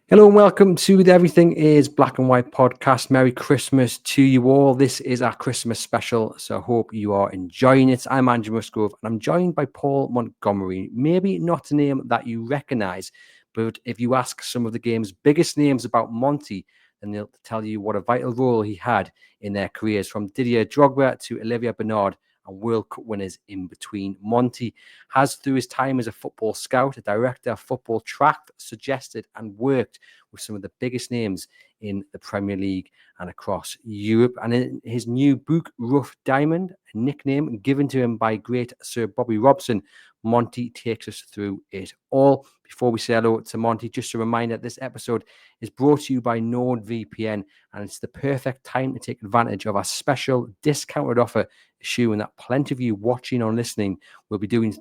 Hello and welcome to the Everything is Black and White podcast. Merry Christmas to you all. This is our Christmas special, so I hope you are enjoying it. I'm Andrew Musgrove and I'm joined by Paul Montgomery. Maybe not a name that you recognise, but if you ask some of the game's biggest names about Monty, then they'll tell you what a vital role he had in their careers, from Didier Drogba to Olivier Bernard and World Cup winners in between. Monty has, through his time as a football scout, a director of football, tracked, suggested and worked with some of the biggest names in the Premier League and across Europe. And in his new book, Rough Diamond, a nickname given to him by great Sir Bobby Robson, Monty takes us through it all. Before we say hello to Monty, just a reminder, this episode is brought to you by NordVPN, and it's the perfect time to take advantage of our special discounted offer, assuming that plenty of you watching or listening will be doing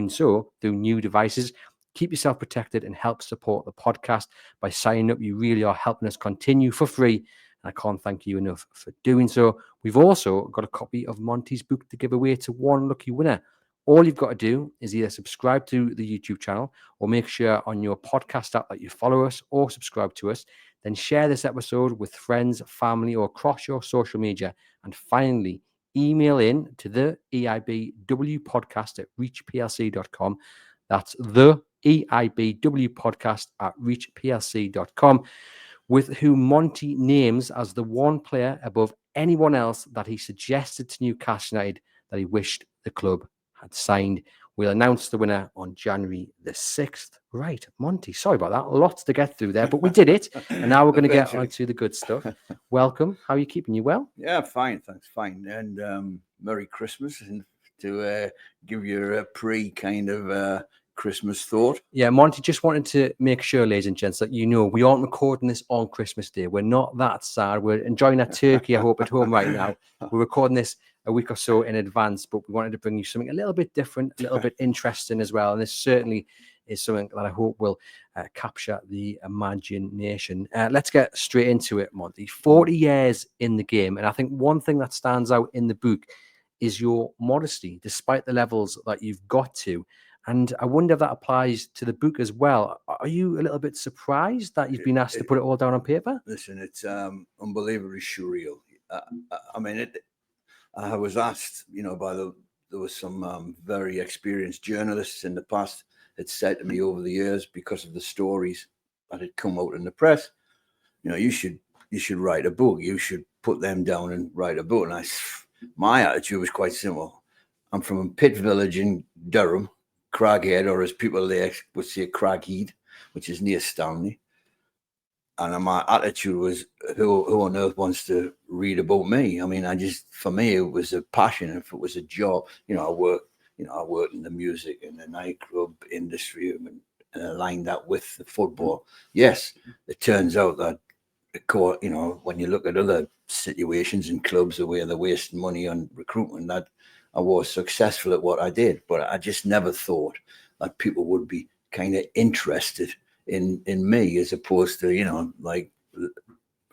so through new devices. Keep yourself protected and help support the podcast by signing up. You really are helping us continue for free, and I can't thank you enough for doing so. We've also got a copy of Monty's book to give away to one lucky winner. All you've got to do is either subscribe to the YouTube channel or make sure on your podcast app that you follow us or subscribe to us. Then share this episode with friends, family, or across your social media. And finally, email in to the EIBW podcast at reachplc.com. That's the EIBW podcast at reachplc.com, with whom Monty names as the one player above anyone else that he suggested to Newcastle United that he wished the club had signed. We'll announce the winner on January the 6th. Right, Monty, sorry about that. Lots to get through there, but we did it. And now we're going to get on to the good stuff. Welcome. How are you keeping? You well? Yeah, fine. Thanks. Fine. And Merry Christmas. And to give you a kind of Christmas thought. Yeah, Monty, just wanted to make sure, ladies and gents, that you know we aren't recording this on Christmas Day. We're not that sad. We're enjoying that turkey, I hope, at home right now. We're recording this a week or so in advance, but we wanted to bring you something a little bit different, a little bit interesting as well. And this certainly is something that I hope will capture the imagination. Let's get straight into it, Monty. 40 years in the game. And I think one thing that stands out in the book is your modesty, despite the levels that you've got to. And I wonder if that applies to the book as well. Are you a little bit surprised that you've been asked to put it all down on paper? Listen, it's unbelievably surreal. I mean, I was asked, there was some very experienced journalists in the past had said to me over the years, because of the stories that had come out in the press, you should write a book. You should put them down and write a book. And my attitude was quite simple. I'm from a pit village in Durham, Craghead, or as people there would say, Craghead, which is near Stanley. And my attitude was, who on earth wants to read about me? I mean, for me, it was a passion. If it was a job, I worked in the music and the nightclub industry and aligned that with the football. Yes, it turns out that, when you look at other situations in clubs where they're wasting money on recruitment, that I was successful at what I did, but I just never thought that people would be kind of interested in me, as opposed to, like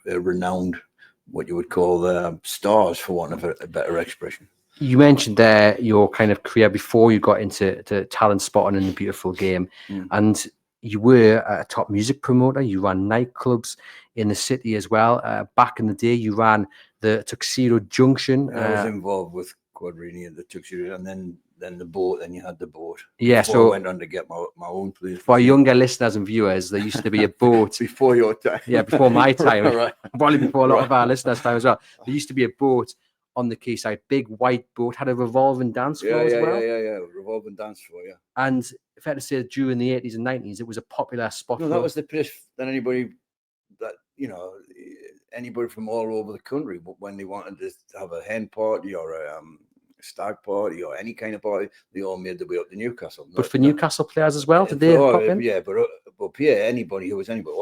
a renowned, what you would call stars, for want of a better expression. You mentioned there your kind of career before you got into talent spotting in the beautiful game. And you were a top music promoter. You ran nightclubs in the city as well. Back in the day, you ran the Tuxedo Junction. I was involved with Quadrini and the Tuxedo, and then the boat. Then you had the boat. Yeah, so I went on to get my own place. For younger listeners and viewers, there used to be a boat before your time. Yeah, before my time. Right. Probably before a lot of our listeners' time as well. There used to be a boat on the quayside, big white boat, had a revolving dance floor as well. Yeah, revolving dance floor, yeah. And fair to say, during the 80s and 90s, it was a popular spot. No, that was the place that anybody from all over the country, but when they wanted to have a hen party or a stag party or any kind of party, they all made their way up to Newcastle. But for Newcastle players as well, did they pop in? Yeah, but anybody who was anybody,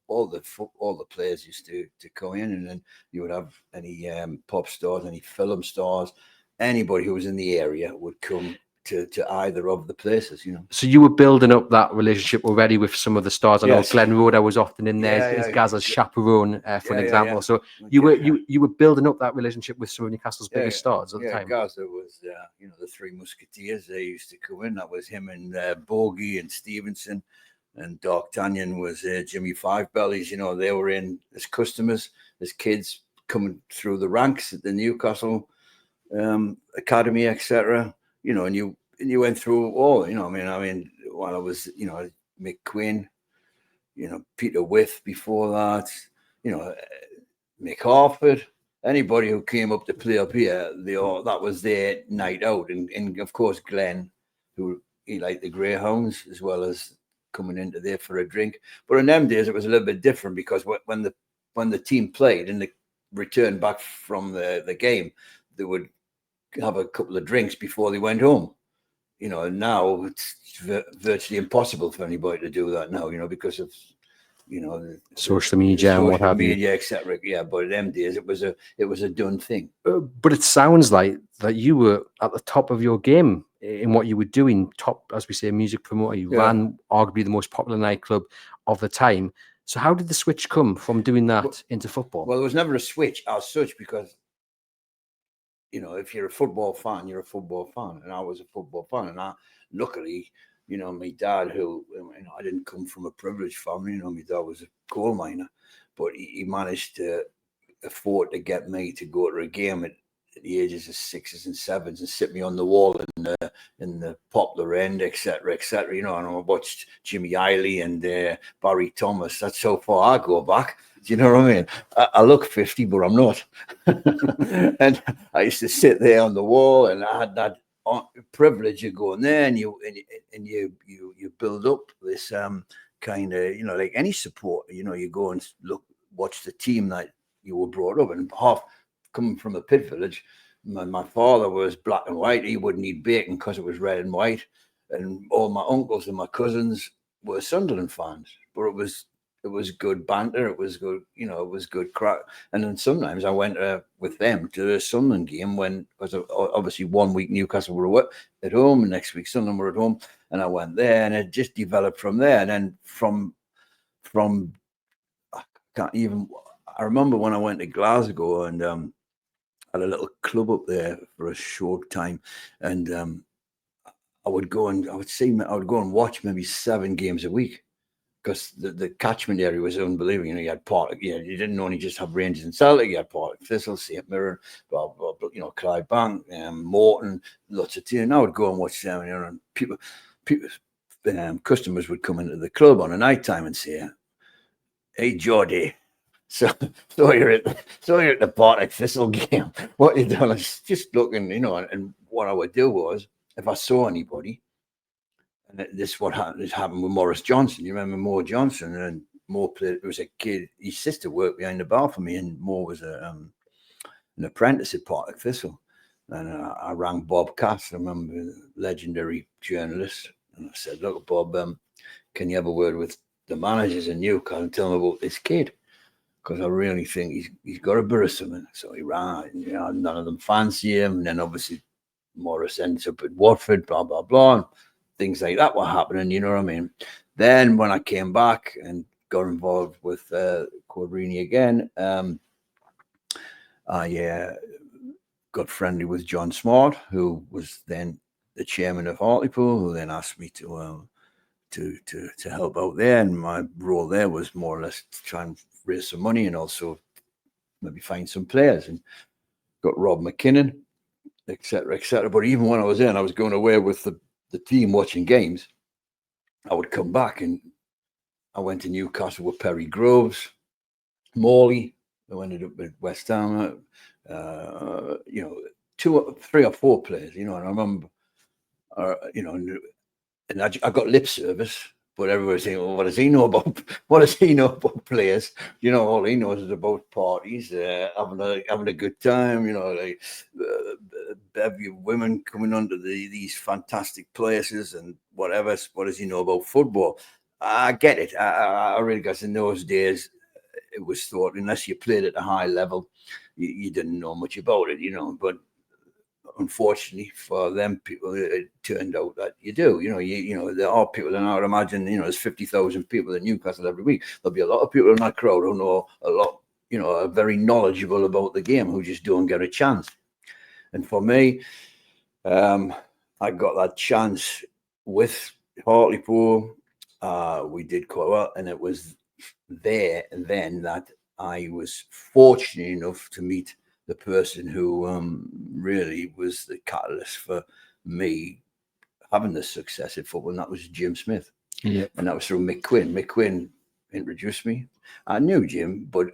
all the players used to come in, and then you would have any pop stars, any film stars, anybody who was in the area would come to either of the places, So you were building up that relationship already with some of the stars. I know Glenn Roeder was often in there as Gazza's chaperone, for an example. So you were building up that relationship with some of Newcastle's biggest stars at the time. Gazza was, the Three Musketeers. They used to come in. That was him and Bogie and Stevenson. and D'Artagnan was Jimmy Five Bellies. You know, they were in as customers, as kids coming through the ranks at the Newcastle Academy, etc. You know, and you went through all. You know, I mean, while I was, you know, Mick Quinn, you know, Peter Wyth before that, you know, Mick Harford. Anybody who came up to play up here, that was their night out, and of course Glenn, who he liked the Greyhounds as well as coming into there for a drink. But in them days, it was a little bit different because when the team played and they returned back from the game, they would have a couple of drinks before they went home. You know, and now it's virtually impossible for anybody to do that now. You know, because of social media and what have you, etc. Yeah, but in them days, it was a done thing. But it sounds like that you were at the top of your game in what you were doing. Top, as we say, music promoter. You ran arguably the most popular nightclub of the time. So how did the switch come from doing that into football? Well, there was never a switch as such because, you know, if you're a football fan, you're a football fan, and I was a football fan, and luckily, you know, my dad, who, you know, I didn't come from a privileged family. You know, my dad was a coal miner, but he managed to afford to get me to go to a game at the ages of 6s and 7s and sit me on the wall in the Poplar End, etc., etc. You know, and I watched Jimmy Eiley and Barry Thomas. That's how far I go back. Do you know what I mean? I look 50, but I'm not. And I used to sit there on the wall, and I had that privilege of going there, and you build up this kind of, you know, like any support. You know, you go and watch the team that you were brought up, and half coming from a pit village. My father was black and white. He wouldn't eat bacon because it was red and white, and all my uncles and my cousins were Sunderland fans. But it was good banter. It was good, you know, it was good crack. And then sometimes I went with them to a Sunderland game because obviously 1 week Newcastle were at home, and next week Sunderland were at home, and I went there, and it just developed from there. And then from I remember when I went to Glasgow and had a little club up there for a short time, and I would go and watch maybe 7 games a week. Because the catchment area was unbelievable. You know, you had Partick, you didn't only just have Rangers and Celtic, you had Partick Thistle, St Mirren, blah, blah, blah, you know, Clydebank, Morton, lots of teams. And I would go and watch them, you know, and people, customers would come into the club on a night time and say, "Hey, Geordie, so you're at the Partick Thistle game. What you doing?" I was just looking, you know, and what I would do was, if I saw anybody, and this is what happened. This happened with Morris Johnson. You remember Moore Johnson? And Moore played. It was a kid. His sister worked behind the bar for me, and Moore was an apprentice at Partick Thistle. And I rang Bob Cass, I remember, the legendary journalist, and I said, "Look, Bob, can you have a word with the managers in Newcastle and tell them about this kid? Because I really think he's got a bit of something." So he rang. You know, none of them fancy him. And then obviously Morris ends up at Watford. Blah blah blah. Things like that were happening, you know what I mean? Then when I came back and got involved with Quadrini again, I got friendly with John Smart, who was then the chairman of Hartlepool, who then asked me to help out there. And my role there was more or less to try and raise some money and also maybe find some players. And got Rob McKinnon, etc., etc. But even when I was there and I was going away with the team watching games, I would come back, and I went to Newcastle with Perry Groves, Morley, who ended up at West Ham, you know, 2, 3 or 4 players, you know, and I remember, you know, and I got lip service, but everybody was saying, "Well, what does he know about players? You know, all he knows is about parties, having a good time, you know, like bevy of women coming onto these fantastic places and whatever. What does he know about football?" I get it. I really guess in those days it was thought unless you played at a high level, you didn't know much about it, you know. But unfortunately for them people, it turned out that you do. You know, there are people, and I would imagine, you know, there's 50,000 people in Newcastle every week. There'll be a lot of people in that crowd who know a lot, you know, are very knowledgeable about the game, who just don't get a chance. And for me, I got that chance with Hartlepool. we did quite well, and it was there and then that I was fortunate enough to meet the person who really was the catalyst for me having the success in football, and that was Jim Smith. Yeah. And that was through Mick Quinn. Mick Quinn introduced me. I knew Jim, but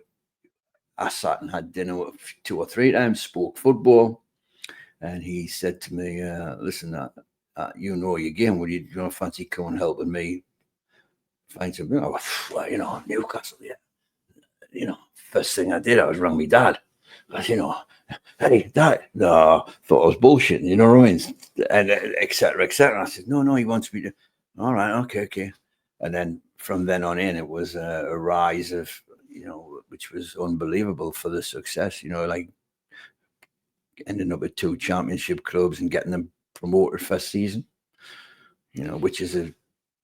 I sat and had dinner 2 or 3 times, spoke football, and he said to me, listen, you know your game. Would you don't fancy coming helping me find something? Well, Newcastle, yeah. First thing I did, I was rang my dad. I said, hey, Dad. No, thought I was bullshitting, you know what I mean? And et cetera, et cetera. I said, no, he wants me to. All right, okay. And then from then on in, it was a rise of, which was unbelievable for the success, like ending up at 2 championship clubs and getting them promoted first season, which is a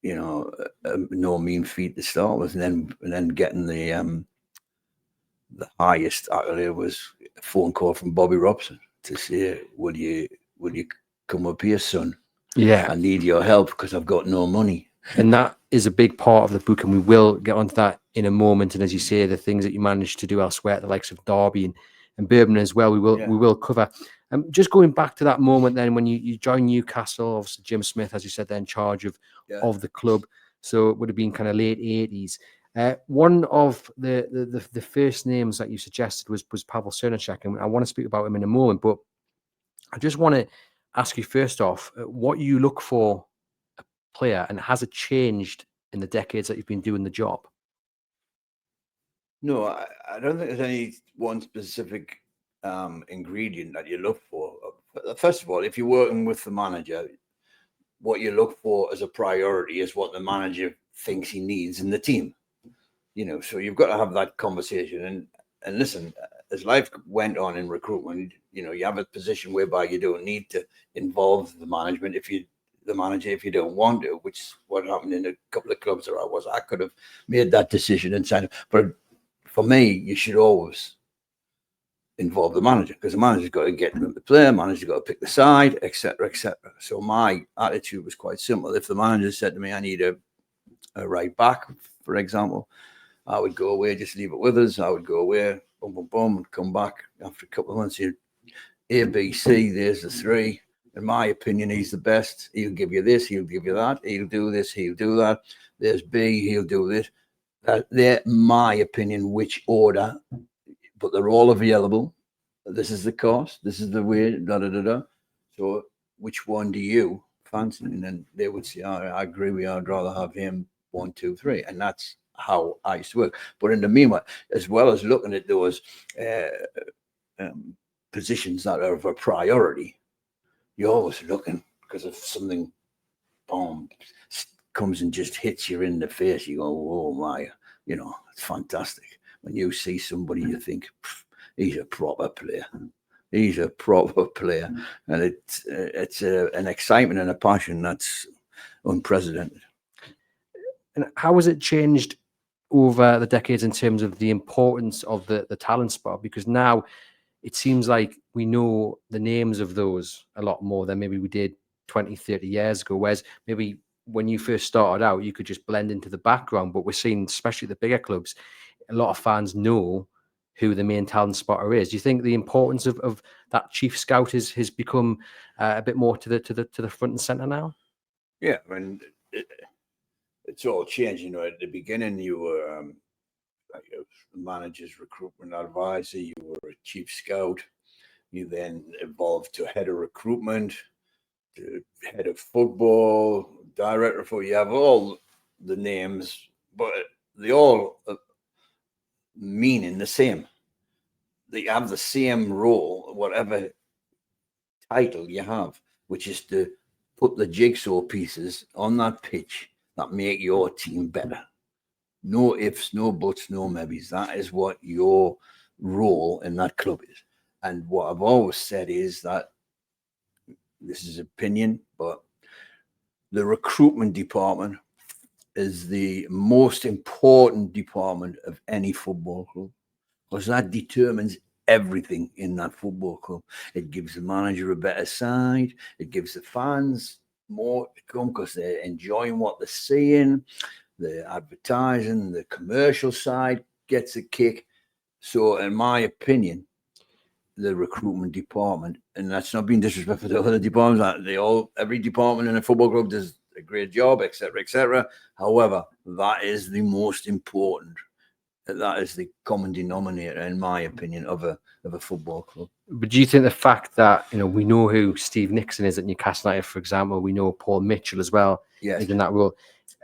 no mean feat to start with. And then getting the highest accolade was a phone call from Bobby Robson to say, would you come up here, son? Yeah. I need your help because I've got no money. And that is a big part of the book, and we will get onto that in a moment. And as you say, the things that you managed to do elsewhere at the likes of Derby and Birmingham as well, we will cover. Just going back to that moment then when you joined Newcastle, obviously Jim Smith, as you said, then in charge of the club. So it would have been kind of late 80s. One of the first names that you suggested was Pavel Srníček, and I want to speak about him in a moment. But I just want to ask you first off, what you look for a player, and has it changed in the decades that you've been doing the job? No, I don't think there's any one specific ingredient that you look for. First of all, if you're working with the manager, what you look for as a priority is what the manager thinks he needs in the team. So you've got to have that conversation. And listen, as life went on in recruitment, you have a position whereby you don't need to involve the management if you don't want to, which is what happened in a couple of clubs where I could have made that decision and signed. But for me, you should always involve the manager, because the manager's got to get them to play, the manager's got to pick the side, etc., etc. So my attitude was quite simple. If the manager said to me, I need a right back, for example, I would go away, just leave it with us. I would go away, boom, boom, boom, and come back after a couple of months. A, B, C, there's the 3. In my opinion, he's the best. He'll give you this, he'll give you that. He'll do this, he'll do that. There's B, he'll do this. They're my opinion, which order, but they're all available. This is the cost. This is the way, da-da-da-da. So which one do you fancy? And then they would say, I agree with you. I'd rather have him 1, 2, 3. And that's how I used to work. But in the meanwhile, as well as looking at those positions that are of a priority, you're always looking, because if something comes and just hits you in the face, you go, oh my, it's fantastic. When you see somebody, you think, he's a proper player. He's a proper player. And it's an excitement and a passion that's unprecedented. And how has it changed over the decades in terms of the importance of the talent spot? Because now it seems like we know the names of those a lot more than maybe we did 20, 30 years ago, whereas maybe when you first started out, you could just blend into the background. But we're seeing, especially the bigger clubs, a lot of fans know who the main talent spotter is. Do you think the importance of that chief scout has become a bit more to the front and center now? Yeah, I mean, it's all changed. At the beginning, you were a manager's recruitment advisor, you were a chief scout, you then evolved to head of recruitment, to head of football, director of football. You have all the names, but they all meaning the same. They have the same role, whatever title you have, which is to put the jigsaw pieces on that pitch that make your team better. No ifs, no buts, no maybes. That is what your role in that club is. And what I've always said is that, this is opinion, but the recruitment department is the most important department of any football club, because that determines everything in that football club. It gives the manager a better side. It gives the fans more to come because they're enjoying what they're seeing. The advertising, the commercial side gets a kick. So, in my opinion, the recruitment department, and that's not being disrespectful to other departments, every department in a football club does a great job, etc., etc. However, that is the most important. That is the common denominator, in my opinion, of a football club. But do you think the fact that we know who Steve Nixon is at Newcastle United, for example, we know Paul Mitchell as well, Yes, in that role,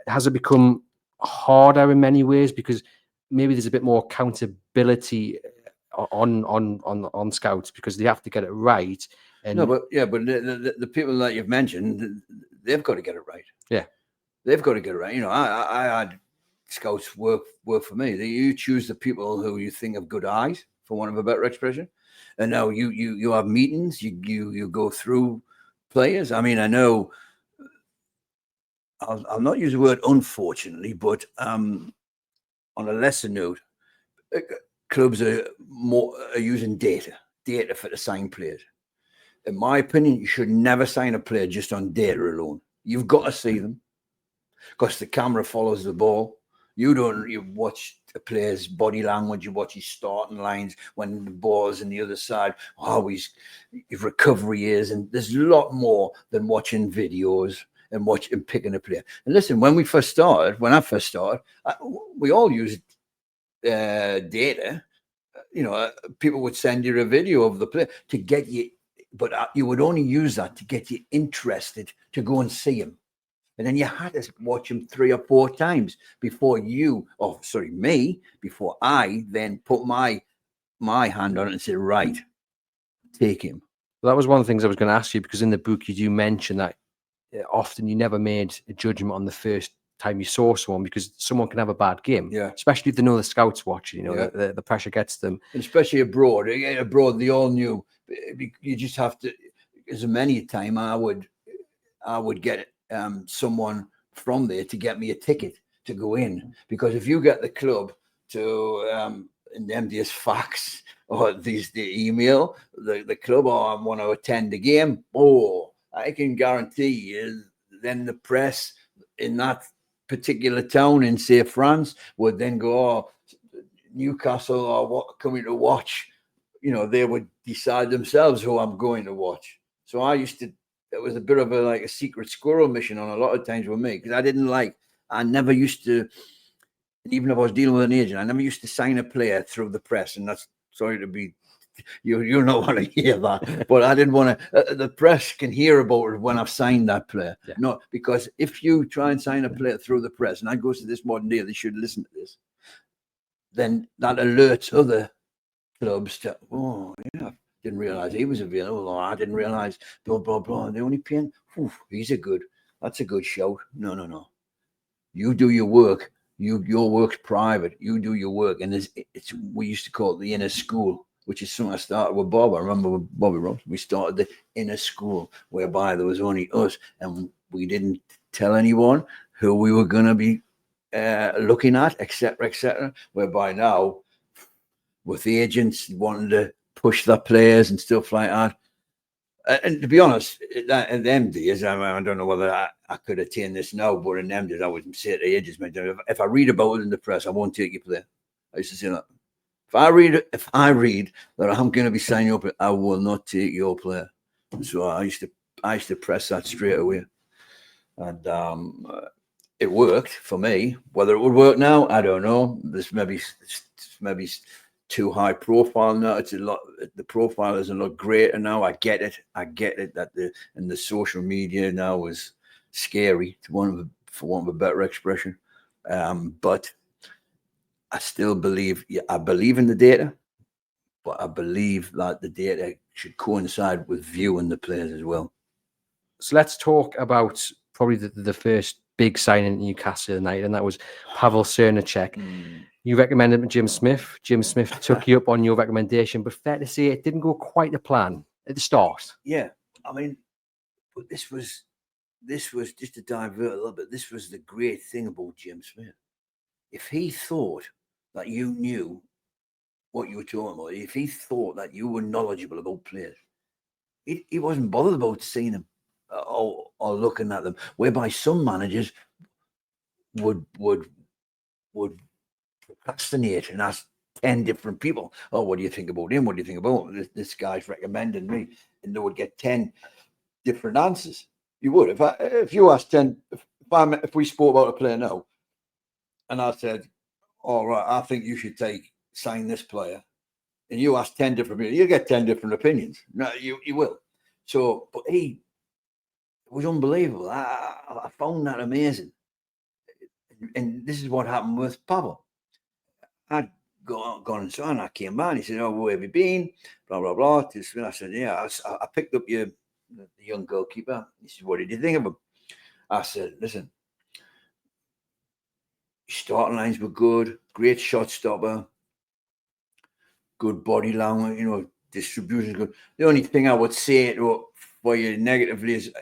has it become harder in many ways because maybe there's a bit more accountability on scouts because they have to get it right? And no, but the people that you've mentioned, they've got to get it right. Yeah, they've got to get it right. I had scouts work for me. You choose the people who you think have good eyes, for want of a better expression, and now you have meetings. You go through players. I mean, I know. I'll not use the word unfortunately, but on a lesser note, clubs are using data for to sign players. In my opinion, you should never sign a player just on data alone. You've got to see them because the camera follows the ball. You watch a player's body language, you watch his starting lines when the ball's on the other side, how his recovery is, and there's a lot more than watching videos and picking a player. And listen, when I first started, we all used data. People would send you a video of the player to get you, but you would only use that to get you interested to go and see him. And then you had to watch him 3 or 4 times before I then put my hand on it and say, right, take him. Well, that was one of the things I was going to ask you, because in the book you do mention that often you never made a judgment on the first time you saw someone, because someone can have a bad game, especially if they know the scouts watching. The pressure gets them, and especially abroad. They all knew. You just have to. As many a time I would get someone from there to get me a ticket to go in, because if you get the club to in them days fax or the email the club, I want to attend the game, I can guarantee you then the press in that particular town in, say, France would then go, Newcastle or what coming to watch. They would decide themselves who I'm going to watch. So it was a bit of a secret squirrel mission on a lot of times with me, because I never used to, even if I was dealing with an agent, I never used to sign a player through the press. And that's, sorry to be, you'll not want to hear that, but I didn't want to, the press can hear about it when I've signed that player. Yeah. No, because if you try and sign a player through the press, and that goes to this modern day, they should listen to this, then that alerts other clubs to, didn't realize he was available, or I didn't realize blah blah blah. And they only paying. That's a good shout. No. You do your work. Your work's private. You do your work, and we used to call it the inner school, which is something I started with Bob. I remember with Bobby Robson, we started the inner school, whereby there was only us, and we didn't tell anyone who we were going to be looking at, etc. Whereby now, with the agents wanting to push their players and stuff like that. And to be honest, in them days, I don't know whether I could attain this now, but in them days, I would say to agents, if I read about it in the press, I won't take your player. I used to say that. If I read that I'm going to be signing up, I will not take your player. So I used to press that straight away. And it worked for me. Whether it would work now, I don't know. This maybe too high profile now. It's a lot. The profile is a lot greater now. I get it that the social media now is scary, for want of a better expression. But I still believe. I believe in the data, but I believe that the data should coincide with viewing the players as well. So let's talk about probably the first big signing at Newcastle United, and that was Pavel Srníček. You recommended him to Jim Smith. Jim Smith took you up on your recommendation, but fair to say it didn't go quite to plan at the start. Yeah, I mean, but this was just to divert a little bit. This was the great thing about Jim Smith. If he thought that you knew what you were talking about, if he thought that you were knowledgeable about players, he wasn't bothered about seeing them or or looking at them, whereby some managers would procrastinate and ask 10 different people, oh, what do you think about him? What do you think about him? This guy's recommending me. And they would get 10 different answers. You would. If you asked 10, if we spoke about a player now, and I said, all right, I think you should sign this player, and you ask 10 different people, you get 10 different opinions. No, you will. So, but it was unbelievable. I found that amazing. And this is what happened with Pavel. I'd gone and so on. I came back and he said, oh, where have you been? Blah, blah, blah. I said, yeah, I picked up the young goalkeeper. He said, what did you think of him? I said, listen, starting lines were good, great shot stopper, good body language, distribution is good. The only thing I would say for you negatively is,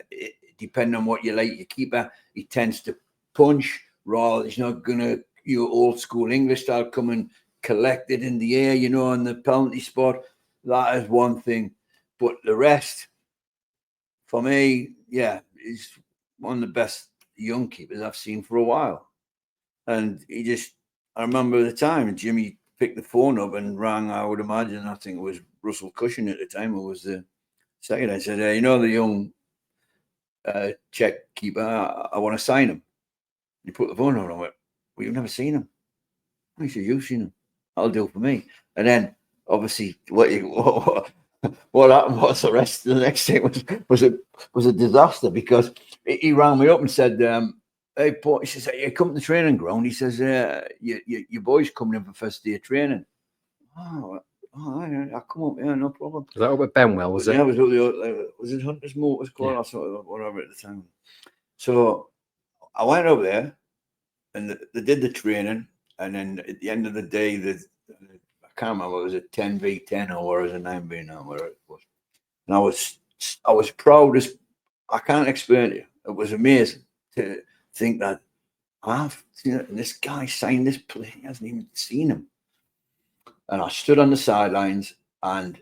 depending on what you like, your keeper, he tends to punch rather. He's not going to, old school English style, come and collect it in the air, on the penalty spot. That is one thing. But the rest, for me, yeah, he's one of the best young keepers I've seen for a while. And I remember the time Jimmy picked the phone up and rang, I would imagine, I think it was Russell Cushing at the time, who was the second. I said, the young Czech keeper, I want to sign him. He put the phone on and I went, well, you've never seen him. I said, you've seen him. I'll do it for me. And then, obviously, what happened was the rest of the next thing was a disaster, because he rang me up and said, hey, Paul, he says, you come to the training ground. He says, your boy's coming in for first day of training. Oh, I'll come up, yeah, no problem. Was that up at Benwell, was it? Yeah, was it Hunter's Motors Club or something, whatever at the time. So I went over there and they did the training, and then at the end of the day, I can't remember, was it 10v10 or was it 9v9, whatever it was. And I was proud as I can't explain it. It was amazing to think that this guy signed this play. He hasn't even seen him. And I stood on the sidelines and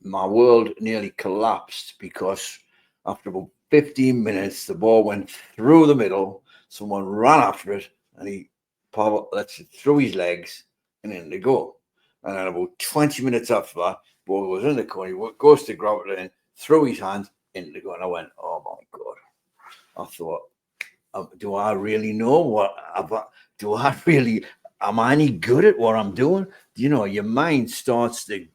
my world nearly collapsed, because after about 15 minutes, the ball went through the middle. Someone ran after it and Pavel lets it through his legs and in the goal. And then about 20 minutes after that, ball goes in the corner, he goes to grab it in, through his hand into the goal. And I went, oh my God. I thought, do I really know am I any good at what I'm doing? Your mind starts to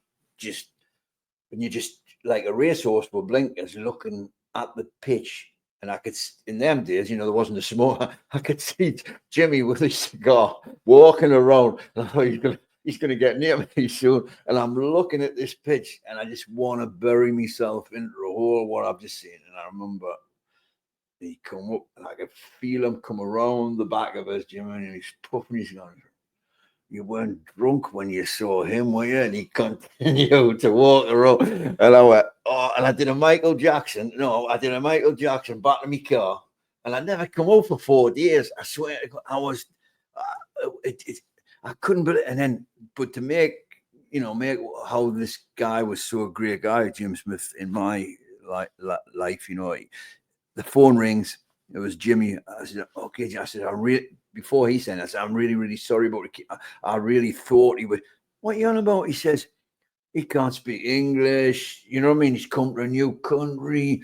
when you're just like a racehorse with blinkers looking at the pitch. And I could, in them days, there wasn't a smoke. I could see Jimmy with his cigar walking around. And I thought, he's going to get near me soon. And I'm looking at this pitch and I just want to bury myself into the hole what I've just seen. And I remember he come up and I could feel him come around the back of us, Jimmy, and he's puffing his gun. You weren't drunk when you saw him, were you? And he continued to walk around. And I went, oh, and I did a Michael Jackson back to my car. And I never come out for 4 days. I swear, I was, I couldn't believe it. And then, but to make how this guy was so a great guy, Jim Smith, in my life, the phone rings. It was Jimmy. I said, okay. I said, before he said, I said, I'm really, really sorry about it. I really thought he would. What are you on about? He says, he can't speak English. You know what I mean? He's come to a new country.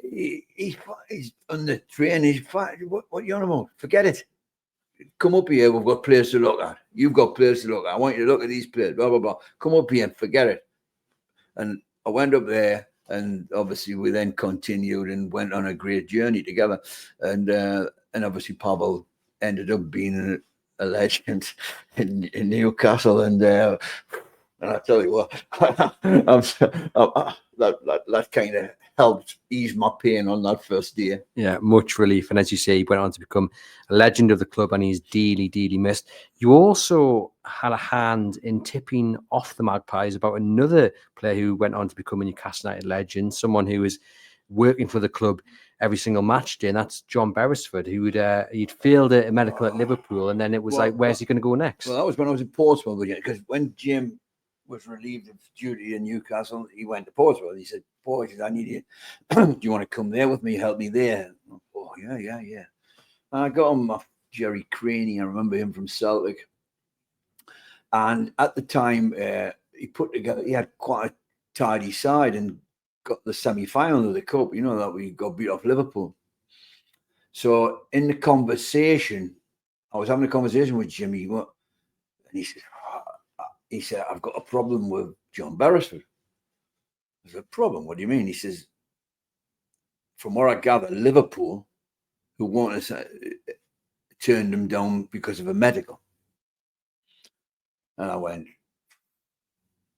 He's on the train. He's fine. What are you on about? Forget it. Come up here. We've got players to look at. You've got players to look at. I want you to look at these players. Blah, blah, blah. Come up here and forget it. And I went up there. And obviously, we then continued and went on a great journey together. And obviously, Pavel ended up being a legend in Newcastle. And I tell you what, that kind of helped ease my pain on that first day. Yeah, much relief. And as you say, he went on to become a legend of the club, and he's dearly, dearly missed. You also had a hand in tipping off the Magpies about another player who went on to become a Newcastle United legend, someone who was working for the club every single match day, and that's John Beresford, he'd failed a medical at Liverpool, and then it was where's he going to go next? Well, that was when I was in Portsmouth again, because when Jim was relieved of duty in Newcastle, he went to Portsmouth. He said, "Paul, I need you. Do you want to come there with me? Help me there?" Oh, yeah. And I got him off Jerry Craney. I remember him from Celtic. And at the time, he had quite a tidy side and got the semi-final of the cup. You know that we got beat off Liverpool. So in the conversation, I was having a conversation with Jimmy, and he said, "I've got a problem with John Beresford." I said, "Problem? What do you mean?" He says, "From what I gather, Liverpool, who wanted to turned him down because of a medical." And I went,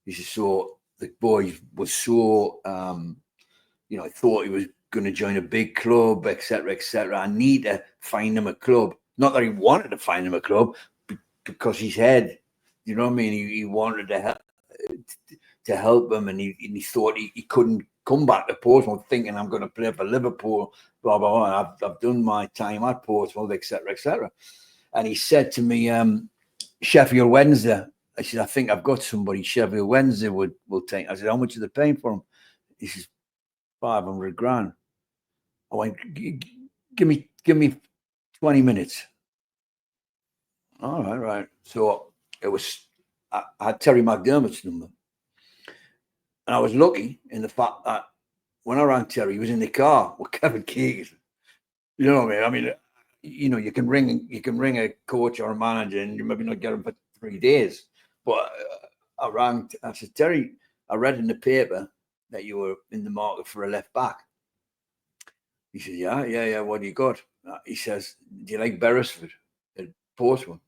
he says, "So the boy was so, I thought he was going to join a big club, etc., etc. I need to find him a club. Not that he wanted to find him a club, because his head, you know what I mean? He wanted to help him, and he thought he couldn't come back to Portsmouth thinking, I'm going to play for Liverpool, blah, blah, blah. I've done my time at Portsmouth, etc., etc." And he said to me, Sheffield Wednesday. I said, "I think I've got somebody Sheffield Wednesday will take." I said, "How much are they paying for him?" He says, 500 grand. I went, give me 20 minutes. All right. So I had Terry McDermott's number. And I was lucky in the fact that when I rang Terry, he was in the car with Kevin Keegan. You know what I mean? You can ring a coach or a manager and you maybe not get him for 3 days. But I said, "Terry, I read in the paper that you were in the market for a left back." He said, yeah. "What do you got?" He says, "Do you like Beresford at Portsmouth?"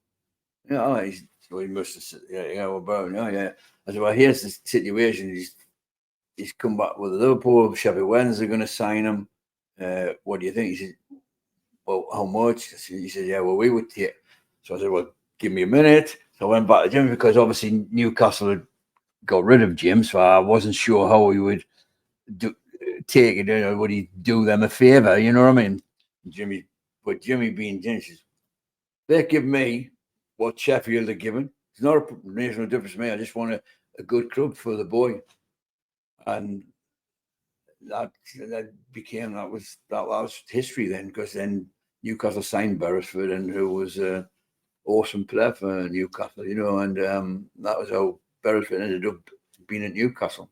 Yeah, so he must have said, yeah. I said, "Well, here's the situation. He's come back with Liverpool. Sheffield Wednesday are going to sign him. What do you think?" He said, "Well, how much?" He said, "Yeah, well, we would take." So I said, "Well, give me a minute." So I went back to Jim because obviously Newcastle had got rid of Jim, so I wasn't sure how he would take it. Would he do them a favour? You know what I mean? Jimmy being Jimmy says, "They give me what Sheffield are given. It's not a national difference to me. I just want a good club for the boy." And that was history then, because then Newcastle signed Beresford, and who was an awesome player for Newcastle, and that was how Beresford ended up being at Newcastle.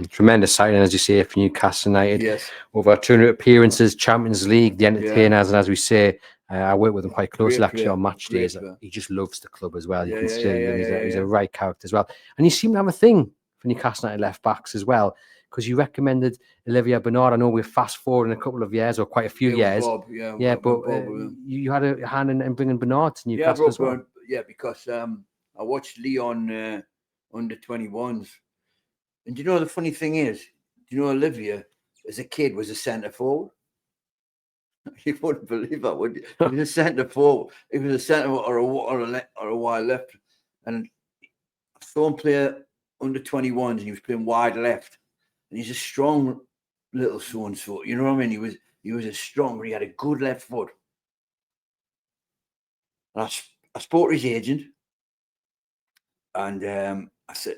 Tremendous signing, as you say, for Newcastle United. Yes. Over 200 appearances, Champions League, the entertainers, and as we say, I work with him quite closely actually on match days. He just loves the club as well. You can see he's a right character as well. And you seem to have a thing for Newcastle United left backs as well, because you recommended Olivier Bernard. I know we're fast forward in a couple of years, or quite a few years. Bob, you had a hand in bringing Bernard to Newcastle as well. Yeah, because I watched Leon under 21s. And do you know the funny thing is? Do you know Olivier, as a kid, was a centre forward? You wouldn't believe that, would you? He was a centre forward. He was a centre or a wide left. And I saw him play under 21s, and he was playing wide left. And he's a strong little so-and-so. You know what I mean? He was a strong, but he had a good left foot. And I spoke to his agent, and I said,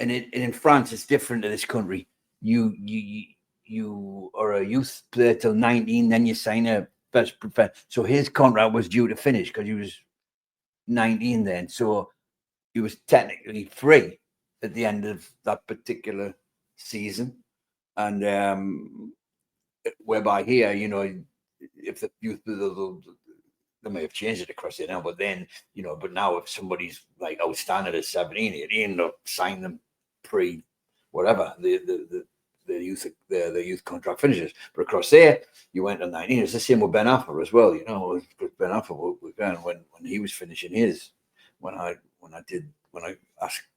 in France, it's different to this country. You are a youth player till 19, then you sign a first professional. So his contract was due to finish because he was 19 then. So he was technically free at the end of that particular season. And whereby here, if the youth, they may have changed it across here now, but then, but now if somebody's like outstanding at 17, you end up signing them pre whatever the youth contract finishes. But across there, you went to 19. It's the same with Ben Affer as well. With Ben Affer, when he was finishing his, when I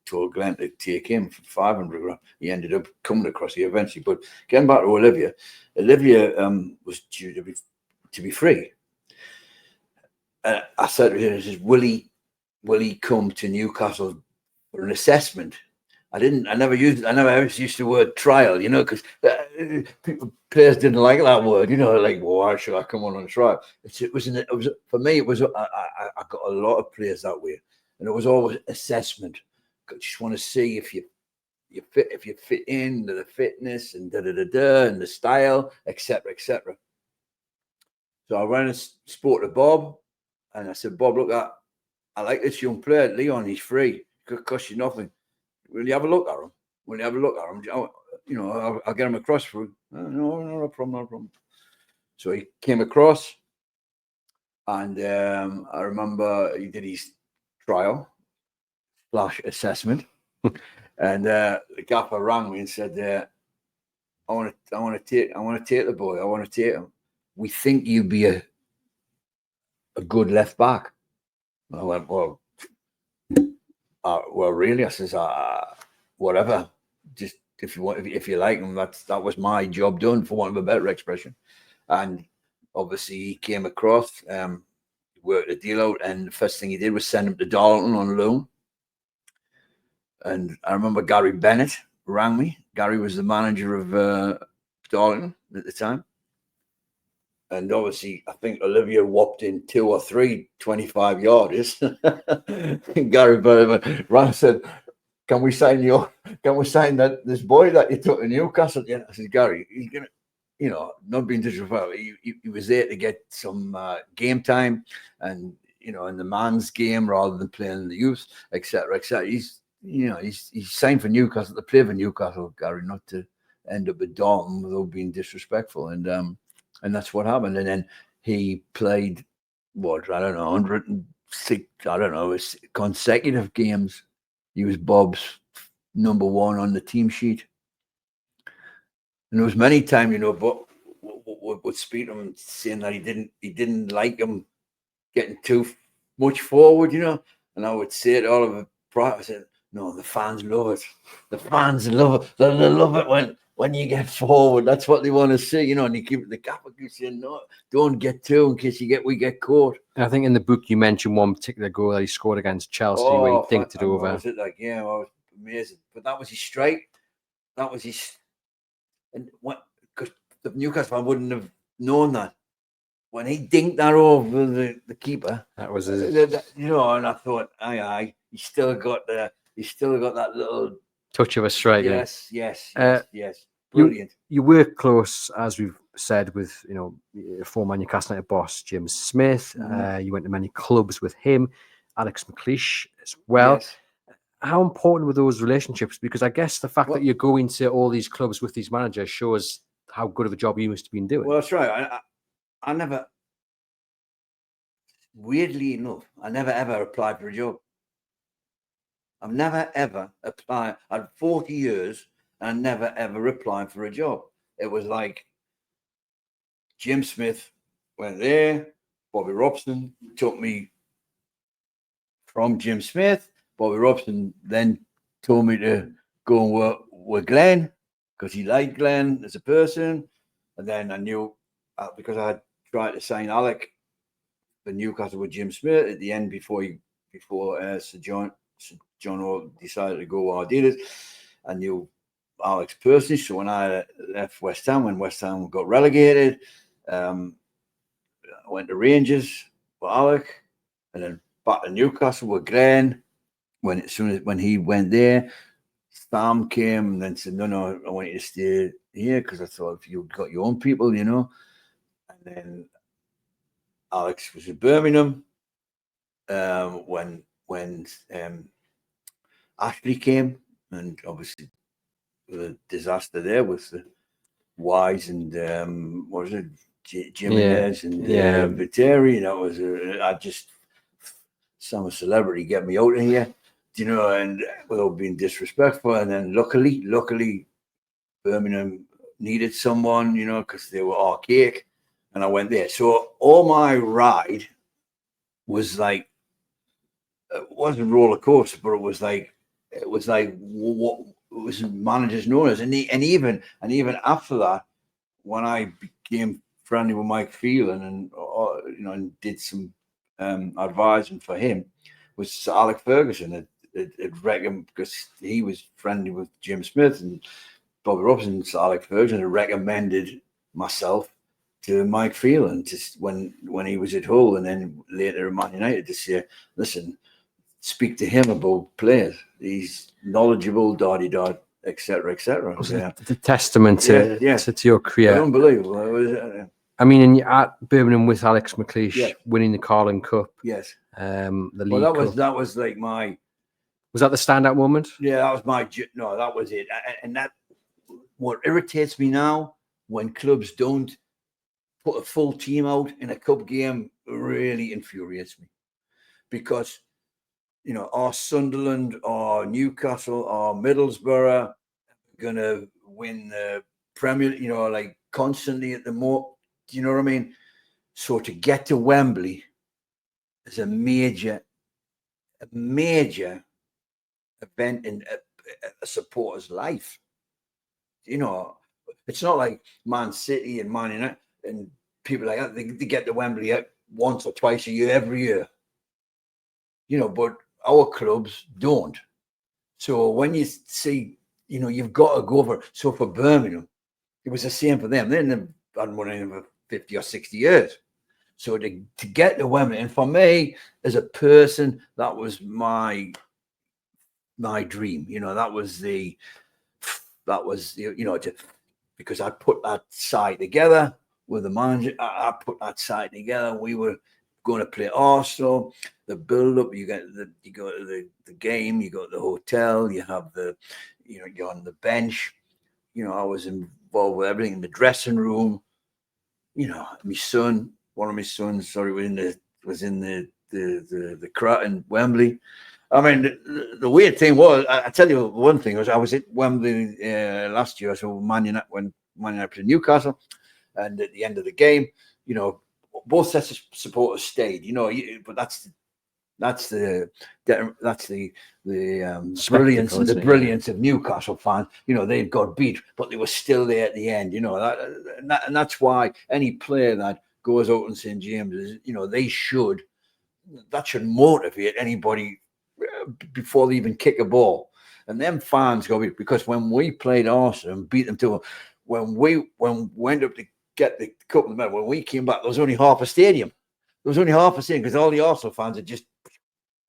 told Glenn to take him for 500 grand, he ended up coming across here eventually. But getting back to Olivier was due to be free. I said to him, will he come to Newcastle for an assessment? I never used the word trial, because players didn't like that word, like, well, why should I come on trial? It was for me. It was I got a lot of players that way, and it was always assessment. I just want to see if you fit into the fitness and and the style, etc., etc. So I ran and spoke to Bob, and I said, Bob, look, I like this young player, Leon. He's free. Could cost you nothing. Will you have a look at him? Will you have a look at him? You know, I'll get him across for you. No problem. So he came across, and I remember he did his trial / assessment, and the gaffer rang me and said, I want to take the boy. I want to take him. We think you'd be a good left back. I went, well, really? I says, whatever. Just if you want, if you like him, that was my job done, for want of a better expression. And obviously he came across, worked a deal out, and the first thing he did was send him to Darlington on loan. And I remember Gary Bennett rang me. Gary was the manager of Darlington at the time. And obviously, I think Olivier whopped in 2 or 3 25-yarders. Gary Bernard ran and said, "Can we sign this boy that you took to Newcastle?" Yeah, I said, "Gary, he's gonna, you know, not being disrespectful. He was there to get some game time, and you know, in the man's game rather than playing in the youth, etc., etc." He's signed for Newcastle to play for Newcastle, Gary, not to end up at Dortmund without being disrespectful, and that's what happened. And then he played, 106, consecutive games. He was Bob's number 1 on the team sheet. And there was many times, Bob would speak to him saying that he didn't like him getting too much forward, And I would say to Oliver, I said, "No, the fans love it. The fans love it. They love it when you get forward. That's what they want to see, And you keep the gaffer keeps saying, no, don't get too in case we get caught." I think in the book you mentioned one particular goal that he scored against Chelsea where he thinked it over. Was it like, I was amazing. But that was his strike. That was his, and what, because the Newcastle fan wouldn't have known that. When he dinked that over the keeper, that was and I thought, aye, he's still got that little touch of a striker. Yes. Brilliant. You work close, as we've said, with former Newcastle United boss Jim Smith. You went to many clubs with him, Alex McLeish as well. Yes. How important were those relationships? Because I guess the fact that you're going to all these clubs with these managers shows how good of a job you must have been doing. Well, that's right. I never, weirdly enough, I never ever applied for a job. I've never ever applied. I had 40 years and I never ever applied for a job. It was like Jim Smith went there, Bobby Robson took me from Jim Smith. Bobby Robson then told me to go and work with Glenn because he liked Glenn as a person. And then I knew, because I had tried to sign Alec for Newcastle with Jim Smith at the end before Sir John decided to go where I did it. I knew Alex personally, so when I left West Ham, when West Ham got relegated, I went to Rangers with Alec, and then back to Newcastle with Glenn. When he went there, Sam came and then said, "No, I want you to stay here," because I thought if you've got your own people, And then Alex was in Birmingham when Ashley came, and obviously the disaster there with the Wise and what was it, Jimenez and Viteri. That was I just some celebrity get me out of here, and without being disrespectful. And then luckily, Birmingham needed someone, because they were archaic, and I went there. So all my ride was like, it wasn't roller coaster, but it was like what was managers known as, and even after that, when I became friendly with Mike Phelan and did some advising for him, was Sir Alec Ferguson. It recommended, because he was friendly with Jim Smith and Bobby Robson. Sir Alec Ferguson had recommended myself to Mike Phelan when he was at Hull, and then later at Man United, to say, "Listen, speak to him about players. He's knowledgeable, da-di-da, etc., etc. It's a testament to your career. Unbelievable. It was, I mean, at Birmingham with Alex McLeish winning the Carling Cup. Yes. The league cup. That was like my. Was that the standout moment? Yeah, that was my. No, that was it. And that what irritates me now when clubs don't put a full team out in a cup game really infuriates me, because our Sunderland or Newcastle or Middlesbrough are gonna win the Premier, like constantly at the more. Do you know what I mean? So to get to Wembley is a major event in a supporter's life. It's not like Man City and Man United and people like that. They get to Wembley once or twice a year, every year. But our clubs don't. So when you see, you've got to go for it. So for Birmingham, it was the same for them. They hadn't won anything for 50 or 60 years. So to get to Wembley, and for me as a person, that was my dream. Because I put that side together with the manager. I put that side together. We were going to play Arsenal. The build up, you go to the game, you go to the hotel, you have you're on the bench. I was involved with everything in the dressing room. My son, one of my sons, was in the crowd in Wembley. I mean, the weird thing was, I tell you one thing, I was at Wembley last year. So Man United, when Man United played Newcastle, and at the end of the game, both sets of supporters stayed. But that's the brilliance and the brilliance of Newcastle fans. They've got beat, but they were still there at the end. And that's why any player that goes out in St. James's, that should motivate anybody before they even kick a ball. And them fans go, because when we played Arsenal and beat them when we went up to get the cup, when we came back, there was only half a stadium. Because all the Arsenal fans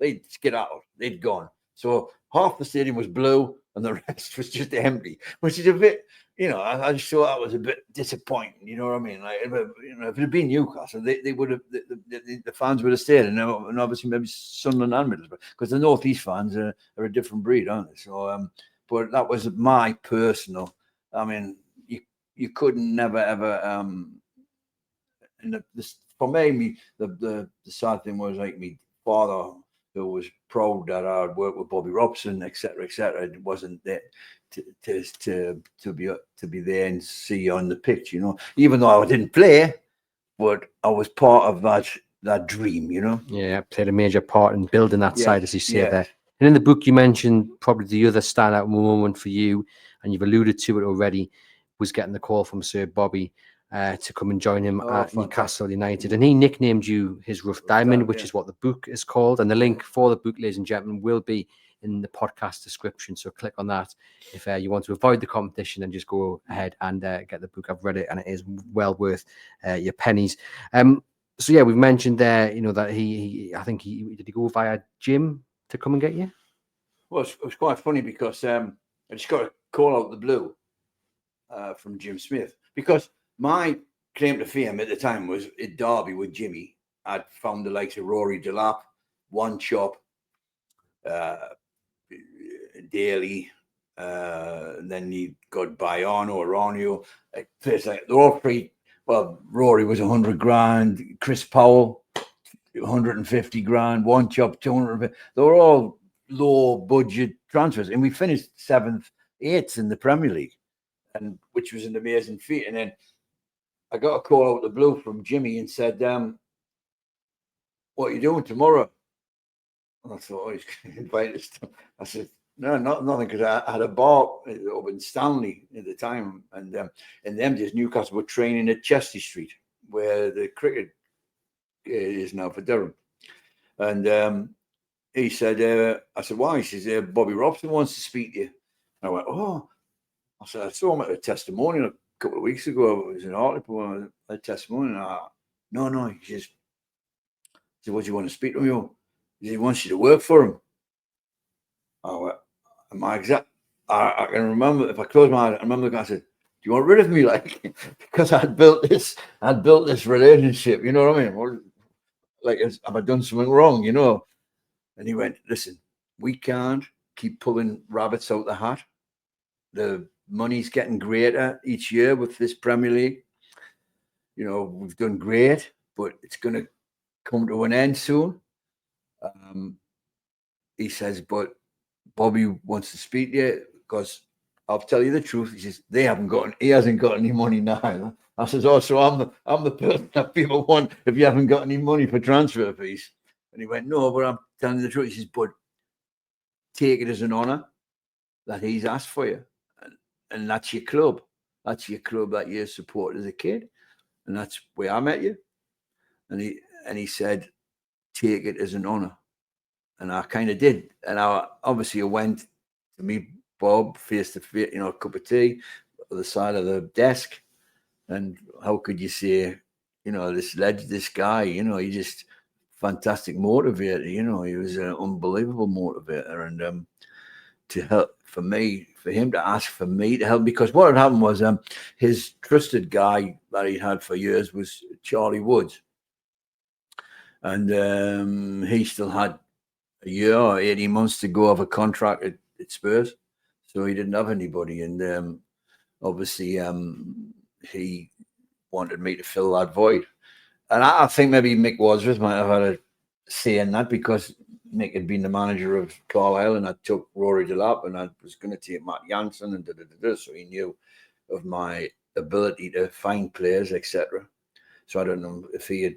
they'd skedaddled, they'd gone. So half the stadium was blue and the rest was just empty, which is a bit, I just thought that was a bit disappointing. You know what I mean? Like, if it had been Newcastle, they would have, the fans would have stayed, and obviously maybe Sunderland and Middlesbrough, because the North East fans are a different breed, aren't they? So, but that was my personal. I mean, you couldn't never ever. For me, the sad thing was, like, me father, who was proud that I'd worked with Bobby Robson, etc., It wasn't there to be there and see on the pitch, even though I didn't play, but I was part of that dream, Yeah, played a major part in building that side, as you say there. And in the book, you mentioned probably the other standout moment for you, and you've alluded to it already, was getting the call from Sir Bobby to come and join him at Newcastle United. And he nicknamed you his Rough Diamond, which is what the book is called. And the link for the book, ladies and gentlemen, will be in the podcast description. So click on that if you want to avoid the competition and just go ahead and get the book. I've read it and it is well worth your pennies. So yeah, we've mentioned there, that I think did he go via Jim to come and get you? Well, it was quite funny because I just got a call out of the blue from Jim Smith, because my claim to fame at the time was at Derby with Jimmy. I'd found the likes of Rory Delap, One Chop, Daly, then you got Baiano, Aranio. They're all three. Well, Rory was 100 grand, Chris Powell, 150 grand, One Chop, 250. They were all low budget transfers, and we finished 7th, 8th in the Premier League, and which was an amazing feat. And then I got a call out of the blue from Jimmy and said, "What are you doing tomorrow?" And I thought, he's going to invite us. I said, "No, nothing," because I had a bar up in Stanley at the time, and them just Newcastle were training at Chelsea Street, where the cricket is now for Durham. And he said, I said, "Why?" He says, "Bobby Robson wants to speak to you." And I went, "Oh." I said, "I saw him at a testimonial a couple of weeks ago. It was an article, a testimonial." No. He says, "What do you want to speak to him?" He wants you to work for him. my exact. I can remember, if I close my eyes, I remember the guy said, "Do you want rid of me?" Like, because I'd built this relationship. You know what I mean? Well, like, have I done something wrong? You know? And he went, "Listen, we can't keep pulling rabbits out the hat. The money's getting greater each year with this Premier League. You know, we've done great, but it's going to come to an end soon." He says, "But Bobby wants to speak to you because I'll tell you the truth." He says, he hasn't got any money now." I says, "Oh, so I'm the person that people want if you haven't got any money for transfer fees." And he went, "No, but I'm telling you the truth." He says, "But take it as an honour that he's asked for you. And that's your club. That's your club that you supported as a kid. And that's where I met you." And he said, "Take it as an honour." And I kind of did. And I went to meet Bob face to face, you know, a cup of tea on the side of the desk. And how could you say, you know, this guy, you know, he just fantastic motivator, you know, he was an unbelievable motivator. And to help for him to ask for me to help, because what had happened was his trusted guy that he had for years was Charlie Woods. And he still had a year or 18 months to go of a contract at Spurs. So he didn't have anybody. And obviously he wanted me to fill that void. And I think maybe Mick Wadsworth might have had a say in that, because Mick had been the manager of Carlisle and I took Rory Delap and I was going to take Matt Jansen and so he knew of my ability to find players, etc. So I don't know if he had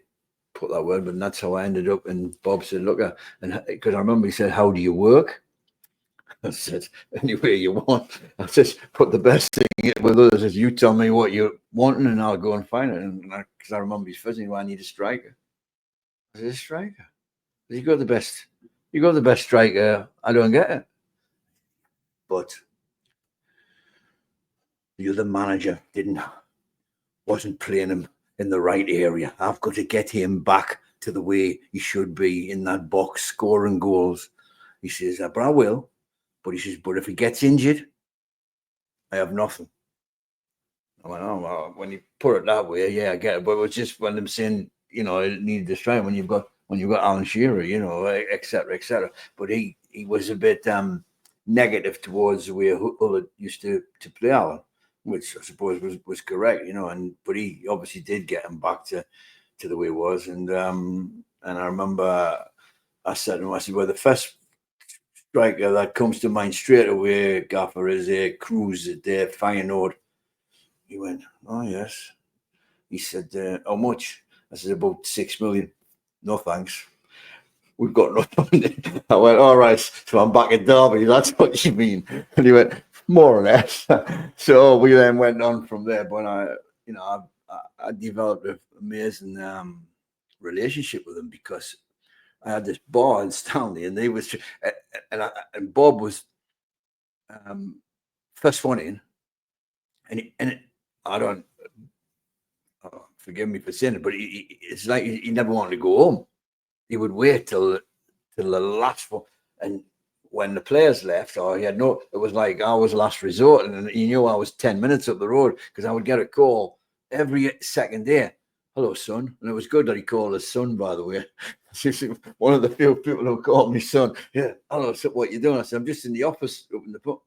put that word, but that's how I ended up. And Bob said, "Look," and because I remember he said, "How do you work?" I said, "Any way you want." I said, "Put the best thing with others is you tell me what you're wanting and I'll go and find it." And because I remember his first thing, "I need a striker." I said, "A striker? You got the best. You got the best striker. I don't get it." But the other manager wasn't playing him in the right area. I've got to get him back to the way he should be in that box, scoring goals. He says, "But I will." But he says, "But if he gets injured, I have nothing." I went, "Oh, well, when you put it that way, yeah, I get it." But it was just when I'm saying, you know, it needed to strike when you've got Alan Shearer, you know, et cetera, et cetera. But he was a bit negative towards the way Hull used to play Alan, which I suppose was correct, you know. But he obviously did get him back to the way it was. And I remember I said to him, I said, "Well, the first striker that comes to mind straight away, Gaffer, is Cruz at Feyenoord." He went, "Oh, yes." He said, "How much?" I said, "About 6 million. No, thanks. We've got nothing." I went, "All right, so I'm back at Derby. That's what you mean." And he went, "More or less." So we then went on from there. But I developed an amazing relationship with him, because I had this bar in Stanley, and they was, and Bob was first one in, and I don't. Forgive me for saying it, but it's like he never wanted to go home. He would wait till the last one, and when the players left, or it was like I was last resort, and he knew I was 10 minutes up the road, because I would get a call every second day. "Hello, son." And it was good that he called us son, by the way. One of the few people who called me son. "Yeah, hello, so what you doing?" I said, "I'm just in the office opening the book.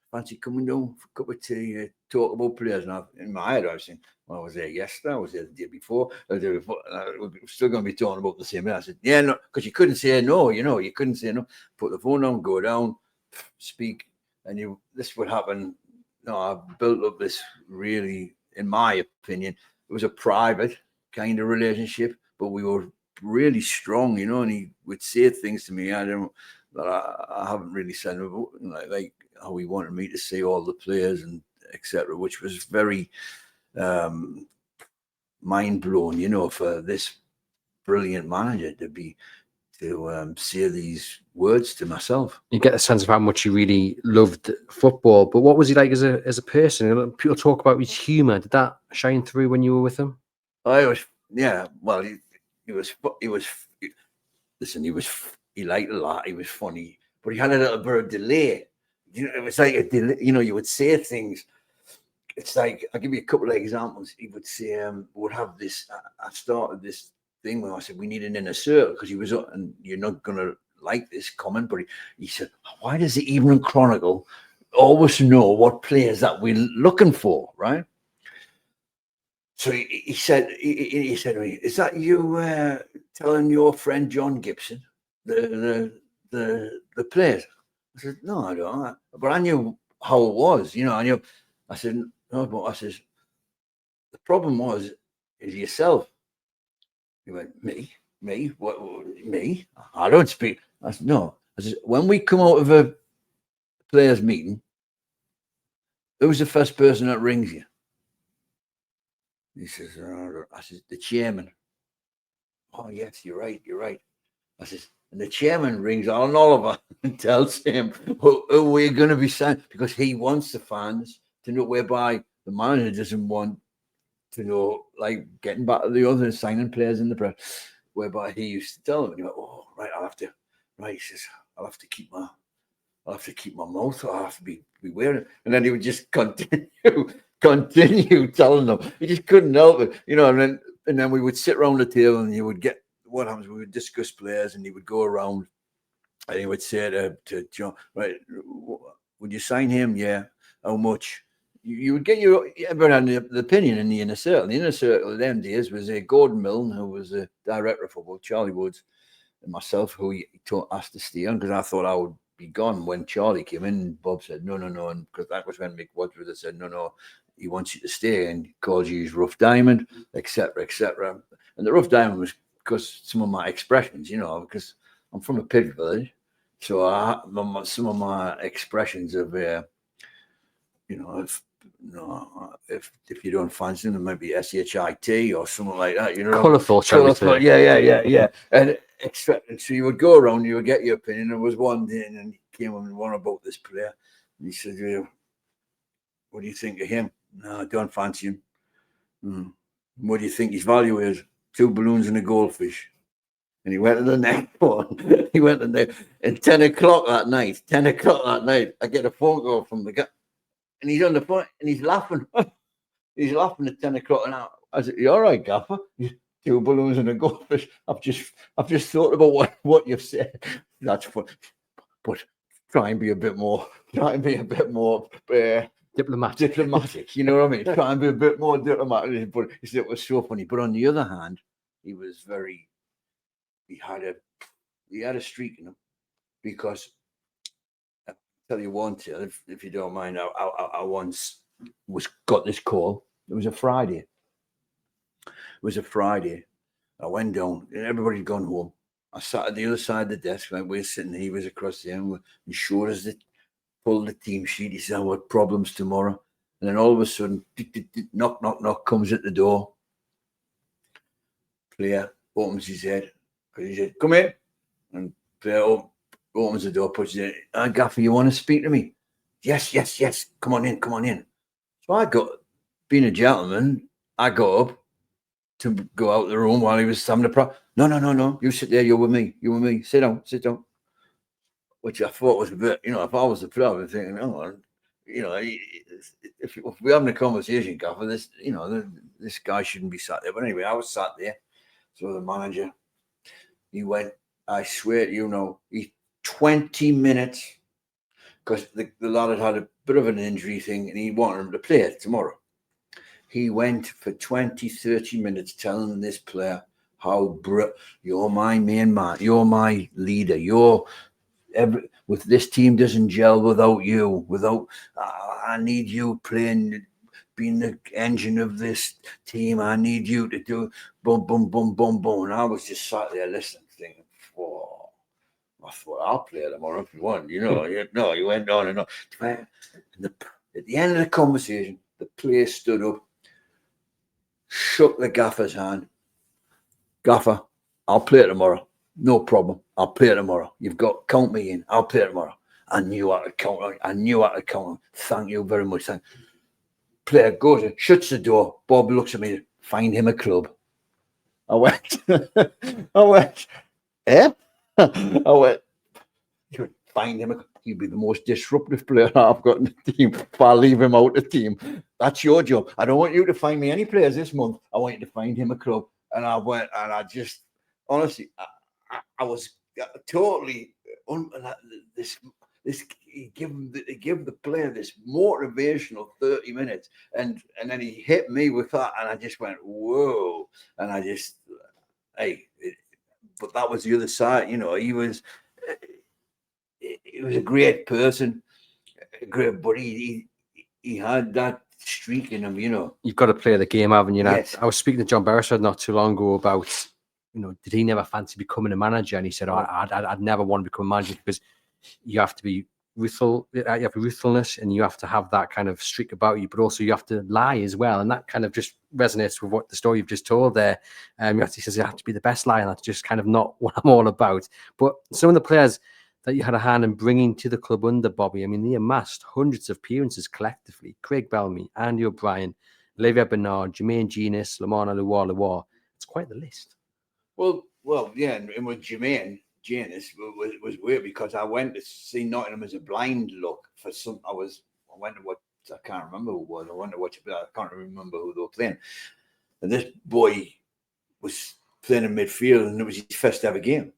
Fancy coming down for a cup of tea, talk about players." And in my head, I was saying, "Well, I was there yesterday, I was there the day before, we're still going to be talking about the same thing." I said, "Yeah, no," because you couldn't say no, you couldn't say no. Put the phone down, go down, speak, and this would happen. No, I've built up this really, in my opinion, it was a private kind of relationship, but we were really strong, and he would say things to me that I haven't really said, like how he wanted me to see all the players and etc., which was very mind blowing, for this brilliant manager to say these words to myself. You get a sense of how much he really loved football. But what was he like as a person? People talk about his humour. Did that shine through when you were with him? He liked a lot. He was funny. but he had a little bit of delay. It was like a delay. You would say things. It's like, I'll give you a couple of examples. He would say, we'll have this. I started this thing where I said, we need an inner circle, because he was, and you're not going to like this comment, but he said, why does the Evening Chronicle always know what players that we're looking for, right? So he said to me, is that you telling your friend John Gibson the players? I said, no, I don't. But I knew how it was, I knew. I said, no, but I says, the problem is yourself. He went, me? What, me? I don't speak. I said, no. I said, when we come out of a players' meeting, who's the first person that rings you? He says, I said, the chairman. Oh, yes, you're right. I says, and the chairman rings Alan Oliver and tells him who we're going to be signing, because he wants the fans to know, whereby the manager doesn't want to know, like getting back to the other signing players in the press, whereby he used to tell them, and he went, oh, right, he says, I'll have to keep my mouth, I'll have to be wearing it. And then he would just continue telling them. He just couldn't help it, and then we would sit around the table, and you would get, what happens, we would discuss players, and he would go around and he would say to John, right, would you sign him? Yeah. How much? You would get everyone had the opinion in the inner circle. The inner circle of them days was Gordon Milne, who was the director of football, Charlie Woods, and myself, who he asked to stay on, because I thought I would be gone when Charlie came in. Bob said, no. And because that was when Mick Wadsworth had said, no, he wants you to stay, and he calls you his rough diamond, etc., etc. And the rough diamond was because some of my expressions, because I'm from a pig village. So some of my expressions of, if you don't fancy them, it might be SHIT or something like that, Colourful, yeah. And so you would go around, you would get your opinion. There was one day, and he came on and one about this player, and he said, what do you think of him? No, I don't fancy him. What do you think his value is? 2 balloons and a goldfish. And he went to the next one. He went to the, and 10 o'clock that night, I get a phone call from the guy, and he's on the phone, and he's laughing. He's laughing at 10 o'clock, and I said, you all right, Gaffer? 2 balloons and a goldfish. I've just thought about what you've said. That's fun. But try and be a bit more diplomatic, you know what I mean? Try and be a bit more diplomatic. But he said it was so funny. But on the other hand, he had a streak in him, because I'll tell you one tale, if you don't mind. I once got this call. It was a Friday. I went down, and everybody'd gone home. I sat at the other side of the desk, like we're sitting. He was across the end, and showed us pulled the team sheet. He said, what problems tomorrow? And then all of a sudden, knock, knock, knock comes at the door. Player opens his head, because he said, come in. And player opens the door, puts it in. Gaffer, you want to speak to me? Yes. Come on in. So being a gentleman, I got up to go out the room while he was having a problem. No. You sit there. You're with me. Sit down. Which I thought was a bit, if I was the player, I'd be thinking, if we're having a conversation, Gaffer, this guy shouldn't be sat there. But anyway, I was sat there. So the manager, he went, I swear to you, he 20 minutes, because the lad had a bit of an injury thing, and he wanted him to play it tomorrow. He went for 20, 30 minutes telling this player how you're my main man, you're my leader, with this team doesn't gel without you. I need you being the engine of this team. I need you to do boom, boom, boom, boom, boom. And I was just sat there listening, thinking, whoa. I thought, I'll play tomorrow if you want. He went on and on. And at the end of the conversation, the player stood up, shook the gaffer's hand. Gaffer, I'll play tomorrow. No problem. I'll play tomorrow. You've got, count me in. I'll play tomorrow. I knew how to count. Thank you very much. Player goes and shuts the door. Bob looks at me. Find him a club. I went, eh? I went, find him. He'd be the most disruptive player I've got in the team. If I leave him out of the team, that's your job. I don't want you to find me any players this month. I want you to find him a club. And I went, and I just, honestly, I was totally he give the player this motivational 30 minutes, and then he hit me with that, and I just went, whoa, and I just, but that was the other side, you know. He was a great person, but he had that streak in him, you know. You've got to play the game, haven't you? Yes. I was speaking to John Beresford not too long ago about, you know, did he never fancy becoming a manager? And he said, I'd never want to become a manager, because you have to be ruthful, you have ruthfulness, and you have to have that kind of streak about you, but also you have to lie as well. And that kind of just resonates with what the story you've just told there. He says you have to be the best liar, and that's just kind of not what I'm all about. But some of the players that you had a hand in bringing to the club under Bobby, I mean, they amassed hundreds of appearances collectively. Craig Bellamy, Andy O'Brien, Olivier Bernard, Jermaine Genius, Lamana Luar. It's quite the list. Well, yeah, and with Jermaine Genius was weird, because I went to see Nottingham as a blind look for some. I went to watch. I can't remember who it was. I went to watch it, but I can't remember who they were playing. And this boy was playing in midfield, and it was his first ever game.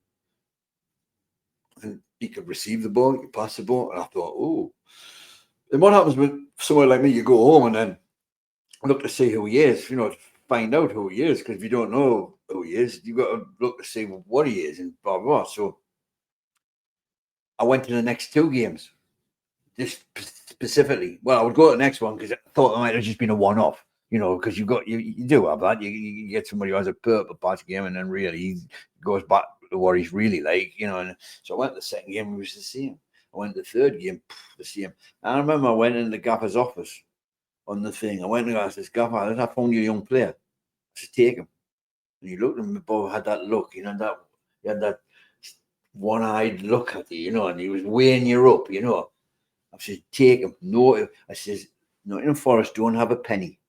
And he could receive the ball, he could pass the ball, and I thought, oh. And what happens with someone like me? You go home and then look to see who he is. You know, find out who he is, because if you don't know who he is, you've got to look to see what he is and blah, blah, blah. So I went to the next two games, just specifically. Well, I would go to the next one because I thought it might have just been a one-off, you know, because you do have that. You get somebody who has a purple patch game, and then really he goes back to what he's really like, you know. And so I went to the second game, it was the same. I went to the third game, the same. And I remember I went in the gaffer's office on the thing. I went and asked this gaffer, I found you a young player. I said, take him. And he looked at me, Bob had that look, you know, he had that one-eyed look at you, you know, and he was weighing you up, you know. I said, take him. No, I says, Nottingham Forest don't have a penny.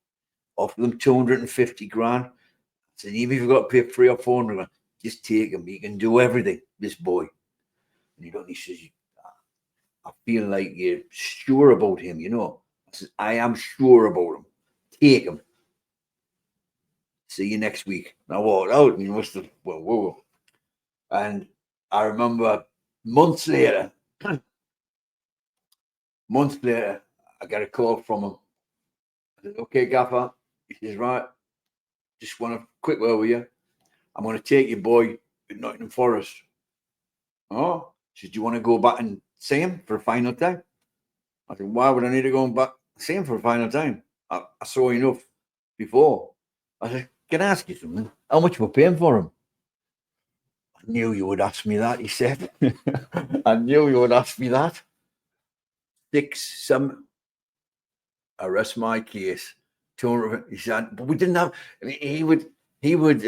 Offer them 250 grand. I said, even if you've got to pay 300 or 400 grand, just take him. He can do everything, this boy. And he says, I feel like you're sure about him, you know. I said, I am sure about him. Take him. See you next week. And I walked out, and he must have, whoa. And I remember months later, I got a call from him. I said, okay, gaffer. He says, right, just want a quick word with you. I'm going to take your boy to Nottingham Forest. Oh, he says, do you want to go back and see him for a final time? I said, why would I need to go back and see him for a final time? I saw enough before. I said, can I ask you something? How much we're paying for him? I knew you would ask me that, he said. I knew you would ask me that. 6, 7. I rest my case. He said, but we didn't have. I mean, he would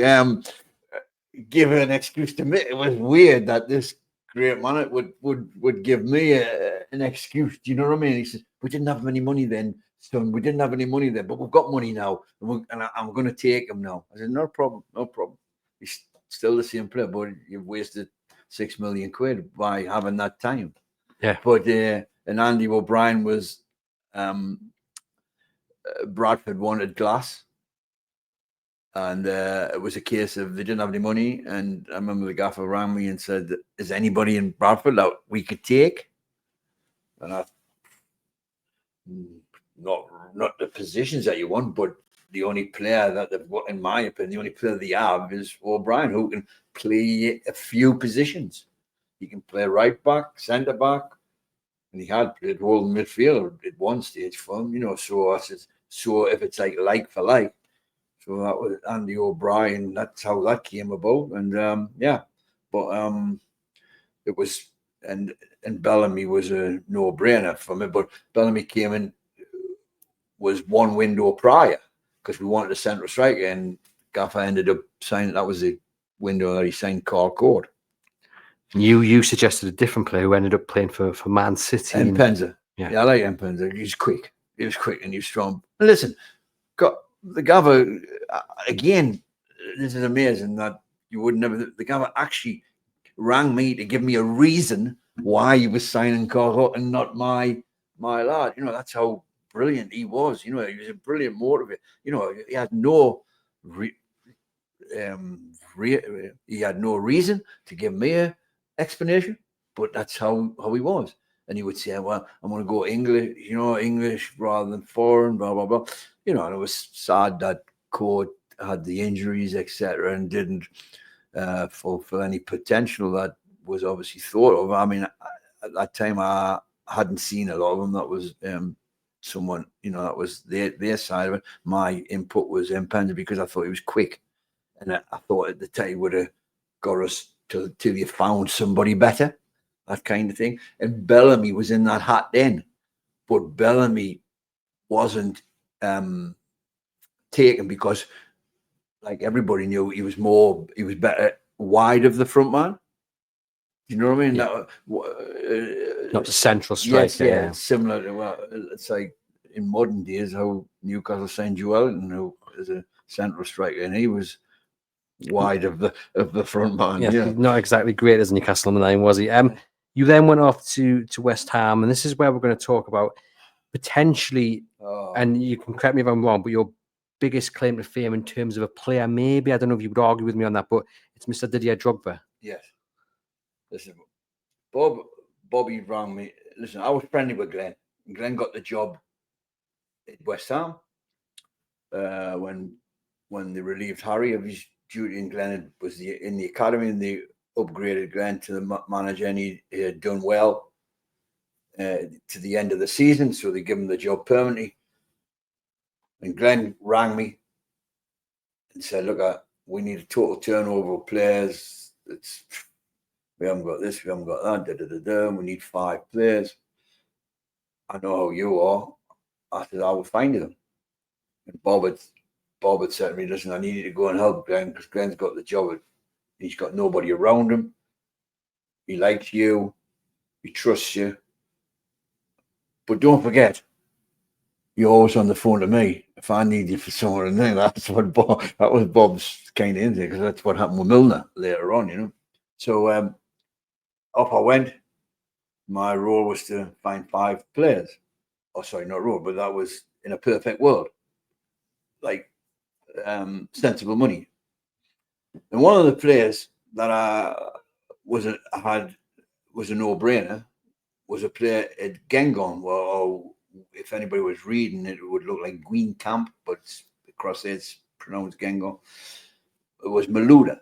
give an excuse to me. It was weird that this great man would give me an excuse. Do you know what I mean? He said, we didn't have any money then, son. We didn't have any money then, but we've got money now, and I'm going to take him now. I said, no problem. He's still the same player, but you've wasted 6 million quid by having that time. Yeah. But and Andy O'Brien was Bradford wanted Glass, and it was a case of they didn't have any money. And I remember the gaffer rang me and said, is anybody in Bradford that we could take? And I, not the positions that you want, but the only player that they've got, in my opinion, the only player they have is O'Brien, who can play a few positions. He can play right back, centre back, and he had played holding midfield at one stage for him, you know. So I said, so if it's like for like, so that was Andy O'Brien. That's how that came about, and yeah, but it was, and Bellamy was a no-brainer for me. But Bellamy came in, was one window prior, because we wanted a central striker, and Gaffer ended up signing. That was the window that he signed Carl Cord. You suggested a different player who ended up playing for Man City. Mpenza. Yeah, I like Mpenza. He's quick. He was quick and he was strong. And listen, got the Gaffer again. This is amazing that you would never. The Gaffer actually rang me to give me a reason why he was signing Carl and not my lad. You know, that's how brilliant he was. You know, he was a brilliant motivator. You know, he had no he had no reason to give me a explanation, but that's how he was. And he would say, well, I'm going to go English, you know, English rather than foreign, blah, blah, blah. You know, and it was sad that Court had the injuries, etc., and didn't fulfill any potential that was obviously thought of. I mean, at that time, I hadn't seen a lot of them. That was someone, you know, that was their side of it. My input was independent because I thought he was quick. And I thought at the time would have got us till you found somebody better, that kind of thing. And Bellamy was in that hat then, but Bellamy wasn't taken because, like everybody knew, he was better wide of the front man. You know what I mean? Yeah. Not the central striker. Yes, yeah. Similar to, well, it's like in modern days how Newcastle signed Joelinton, who is a central striker, and he was wide of the front man. Yeah, not exactly great as Newcastle United, was he? You then went off to West Ham, and this is where we're going to talk about potentially, and you can correct me if I'm wrong, but your biggest claim to fame in terms of a player, maybe, I don't know if you would argue with me on that, but it's Mr. Didier Drogba. Yes. Listen, Bobby rang me. Listen, I was friendly with Glenn. Glenn got the job at West Ham when they relieved Harry of his duty, and Glenn was in the academy, and they upgraded Glenn to the manager, and he had done well to the end of the season, so they give him the job permanently. And Glenn rang me and said, look, we need a total turnover of players. We haven't got this, we haven't got that, we need 5 players. I know how you are. I said, I will find them. And Bob had said to me, listen, I need you to go and help Glenn because Glenn's got the job. He's got nobody around him. He likes you. He trusts you. But don't forget, you're always on the phone to me if I need you for something. That was Bob's kind of instinct, because that's what happened with Milner later on, you know. So off I went. My role was to find 5 players. Oh, sorry, not role, but that was in a perfect world. Like sensible money. And one of the players that was a no-brainer was a player at Gengon. Well, if anybody was reading, it would look like Green Camp, but across there it's pronounced Gengon. It was Malouda.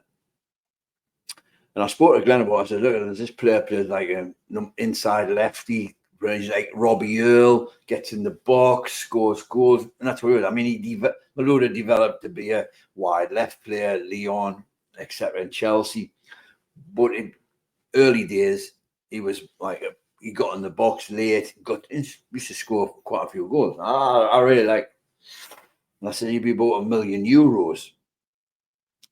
And I spoke to Glenn about it. I said, look, there's this player plays like an inside lefty, like Robbie Earl, gets in the box, scores goals, and that's what it was. I mean, Malouda developed to be a wide left player, Lyon, etc., in Chelsea. But in early days, he was like he got in the box late, used to score quite a few goals. I really like. And I said, he'd be about €1 million.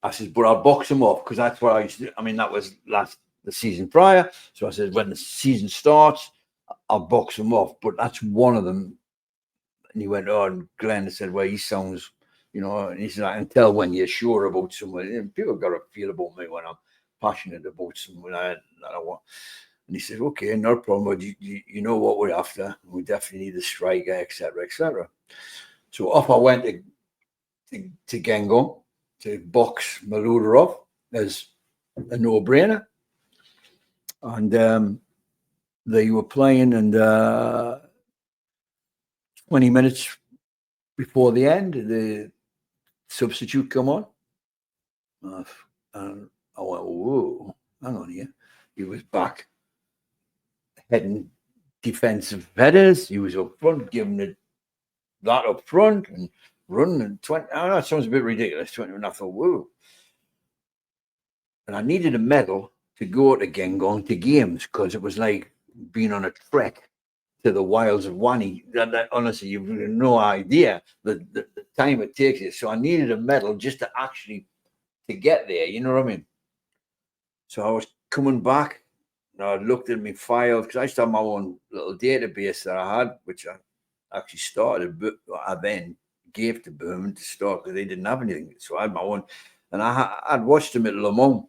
I said, but I'll box him off because that's what I used to do. I mean, that was the season prior. So I said, when the season starts, I'll box him off. But that's one of them. And he went, oh, and Glenn said, well, he sounds, you know, and he said, I can tell when you're sure about someone. And people got a feel about me when I'm passionate about someone that I want. And he said, okay, no problem. But you know what we're after. We definitely need a striker, etc., etc. So off I went to Gengo to box Malouda off as a no-brainer. And they were playing, and 20 minutes before the end, the substitute come on. And I went, whoa, hang on here. He was back heading defensive headers. He was up front, giving it that up front and running and 20. I know it sounds a bit ridiculous, 20, and I thought, whoa. And I needed a medal to go to Gengon to games because it was like being on a trek to the wilds of Wani. Honestly, you've no idea the time it takes you. So I needed a medal just to actually to get there. You know what I mean? So I was coming back and I looked at my files because I used to have my own little database that I had, which I actually started, but I then gave to Birmingham to start because they didn't have anything. So I had my own, and I'd watched them at Le Mans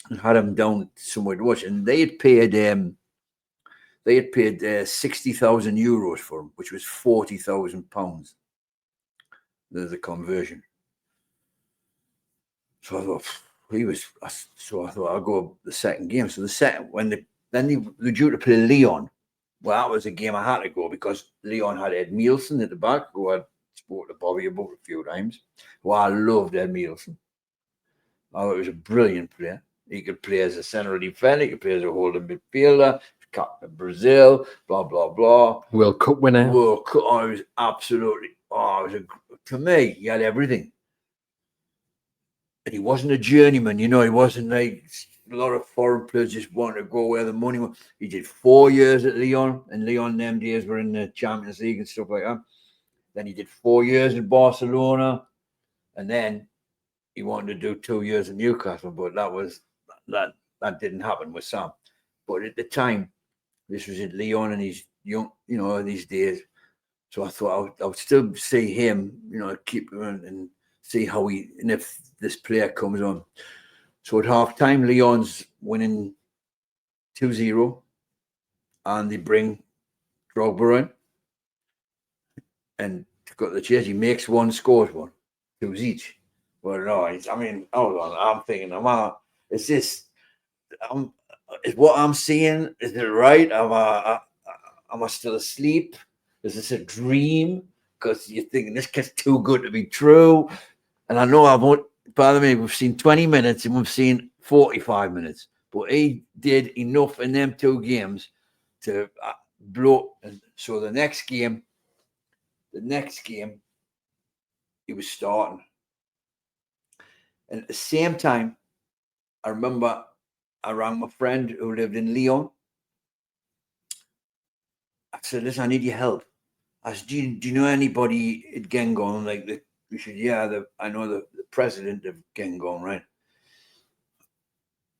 and had them down somewhere to watch, and they had paid They had paid 60,000 euros for him, which was 40,000 pounds. There's a conversion. So I thought I'll go the second game. So the second, they were due to play Leon. Well, that was a game I had to go because Leon had Ed Mielsen at the back, who I'd spoke to Bobby about a few times. Well, I loved Ed Mielsen. Oh, it was a brilliant player. He could play as a central defender, he could play as a holding midfielder, captain of Brazil, blah, blah, blah. World Cup winner. World Cup. Oh, it was absolutely, to me, he had everything. And he wasn't a journeyman, he wasn't like a lot of foreign players just wanted to go where the money was. He did 4 years at Lyon, and Lyon them days were in the Champions League and stuff like that. Then he did 4 years in Barcelona, and then he wanted to do 2 years in Newcastle, but that didn't happen with Sam. But at the time, this was at Lyon, and he's young, in these days. So I thought I would still see him, keep him and see how and if this player comes on. So at half time, Lyon's winning 2-0, and they bring Drogba in and got the chase. He makes one, scores one, 2 each. Well, no, hold on. I'm thinking, is what I'm seeing, is it right? Am I still asleep? Is this a dream? Because you're thinking this gets too good to be true. And I know we've seen 20 minutes and we've seen 45 minutes. But he did enough in them 2 games to blow. And so the next game, he was starting. And at the same time, I remember I rang my friend who lived in Lyon. I said, listen, I need your help. I said, do you know anybody at Gengon? We said, yeah, I know the president of Gengon, right?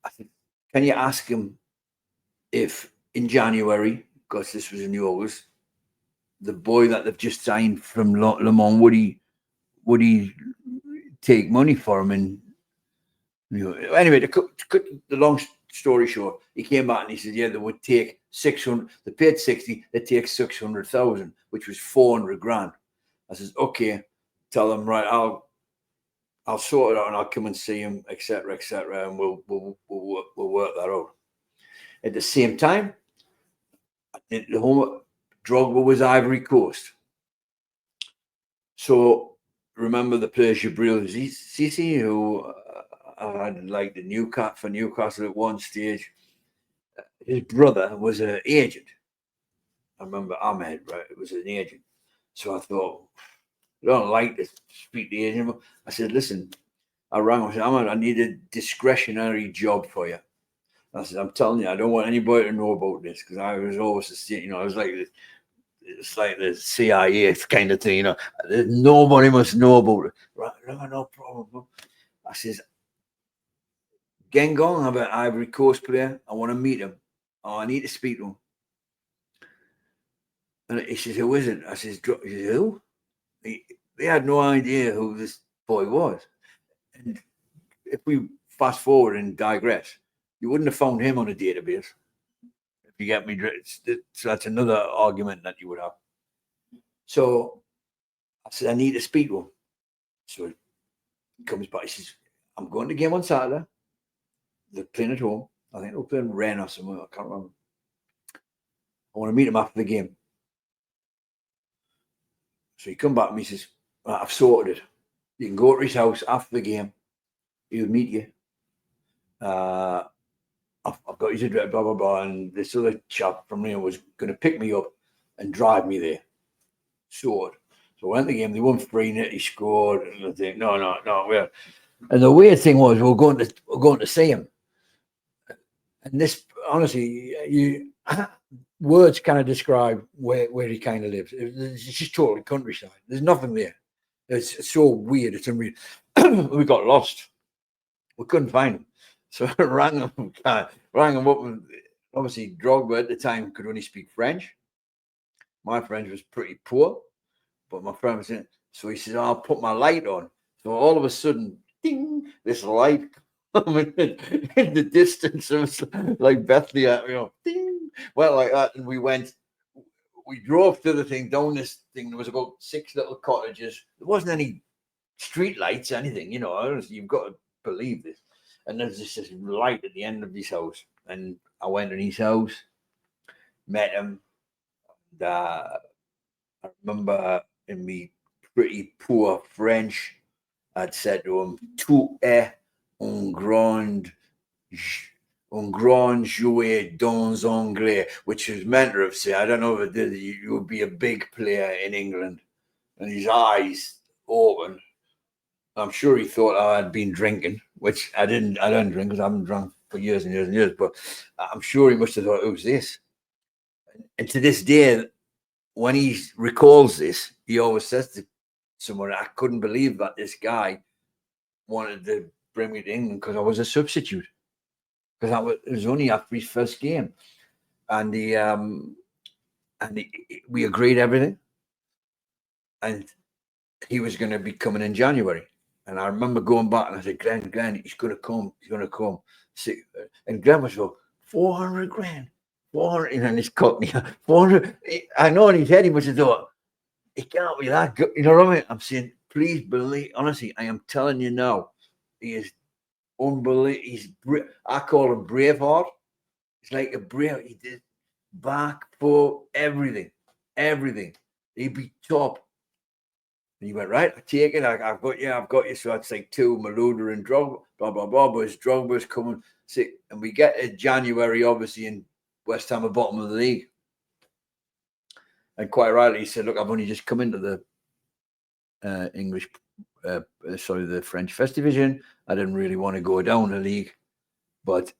I said, can you ask him if in January, because this was in August, the boy that they've just signed from Le Mans, would he take money for him? And anyway, the long story short, he came back and he said, yeah, they would take 600. They paid 60. They take 600,000, which was 400 grand. I says, okay, tell them, right, I'll sort it out and I'll come and see him, etc., and we'll work that out. At the same time, the home Drogba was Ivory Coast. So remember the player Jibril Cissé, who I had for Newcastle at one stage. His brother was an agent. I remember Ahmed, right? It was an agent. So I thought, I don't like to speak to the agent. I said, listen, I rang him. I said, Ahmed, I need a discretionary job for you. I said, I'm telling you, I don't want anybody to know about this, because I was always, I was like, it's like the CIA kind of thing, nobody must know about it. Right, no problem. I says, Gengon, I have an Ivory Coast player. I want to meet him. Oh, I need to speak to him. And he says, who is it? I says, who? They had no idea who this boy was. And if we fast forward and digress, you wouldn't have found him on a database. If you get me, so that's another argument that you would have. So I said, I need to speak to him. So he comes back. He says, I'm going to the game on Saturday. They're playing at home. I think they're playing Rennes or somewhere. I can't remember. I want to meet him after the game. So he come back and he says, right, I've sorted it. You can go to his house after the game. He'll meet you. I've got his address, blah, blah, blah. And this other chap from Lyon was going to pick me up and drive me there. Sorted. So I went to the game. They won 3-0. He scored. And I think, no. And the weird thing was, we're going to see him. And this, honestly, words kind of describe where he kind of lives. It's just totally countryside. There's nothing there. It's so weird. It's unreal. We got lost. We couldn't find him. So I rang him up. And obviously, Drogba at the time could only speak French. My French was pretty poor, but my friend was in it. So he said, I'll put my light on. So all of a sudden, ding, this light coming in the distance. It was like Bethlehem, ding. went like that, and we drove to the thing, down this thing. There was about 6 little cottages. There wasn't any street lights, anything, you've got to believe this. And there's this light at the end of his house. And I went in his house, met him. And, I remember in me pretty poor French, I'd said to him, "Tu es un grand joueur dans Anglais," which is meant to say, I don't know if it did, you would be a big player in England. And his eyes opened. I'm sure he thought I had been drinking, which I didn't. I don't drink because I haven't drunk for years and years and years. But I'm sure he must have thought, "Who's this?" And to this day, when he recalls this, he always says to someone, "I couldn't believe that this guy wanted to bring me to England because I was a substitute." Because it was only after his first game, and we agreed everything, and he was going to be coming in January. And I remember going back and I said, Glenn, he's going to come. And Glenn was like, 400 grand, 400. And he's cut me 400. I know in his head he must have thought, it can't be that good. You know what I mean? I'm saying, please believe, honestly, I am telling you now, he is unbelievable. I call him Braveheart. It's like a brave. He did back, for everything. He'd be top. And he went, "Right, I take it. I've got you. So I'd say 2, Malouda and Drogba, blah, blah, blah. But his Drogba's coming. And we get to January, obviously, in West Ham, at bottom of the league. And quite rightly, he said, "Look, I've only just come into the the French First Division. I didn't really want to go down the league. But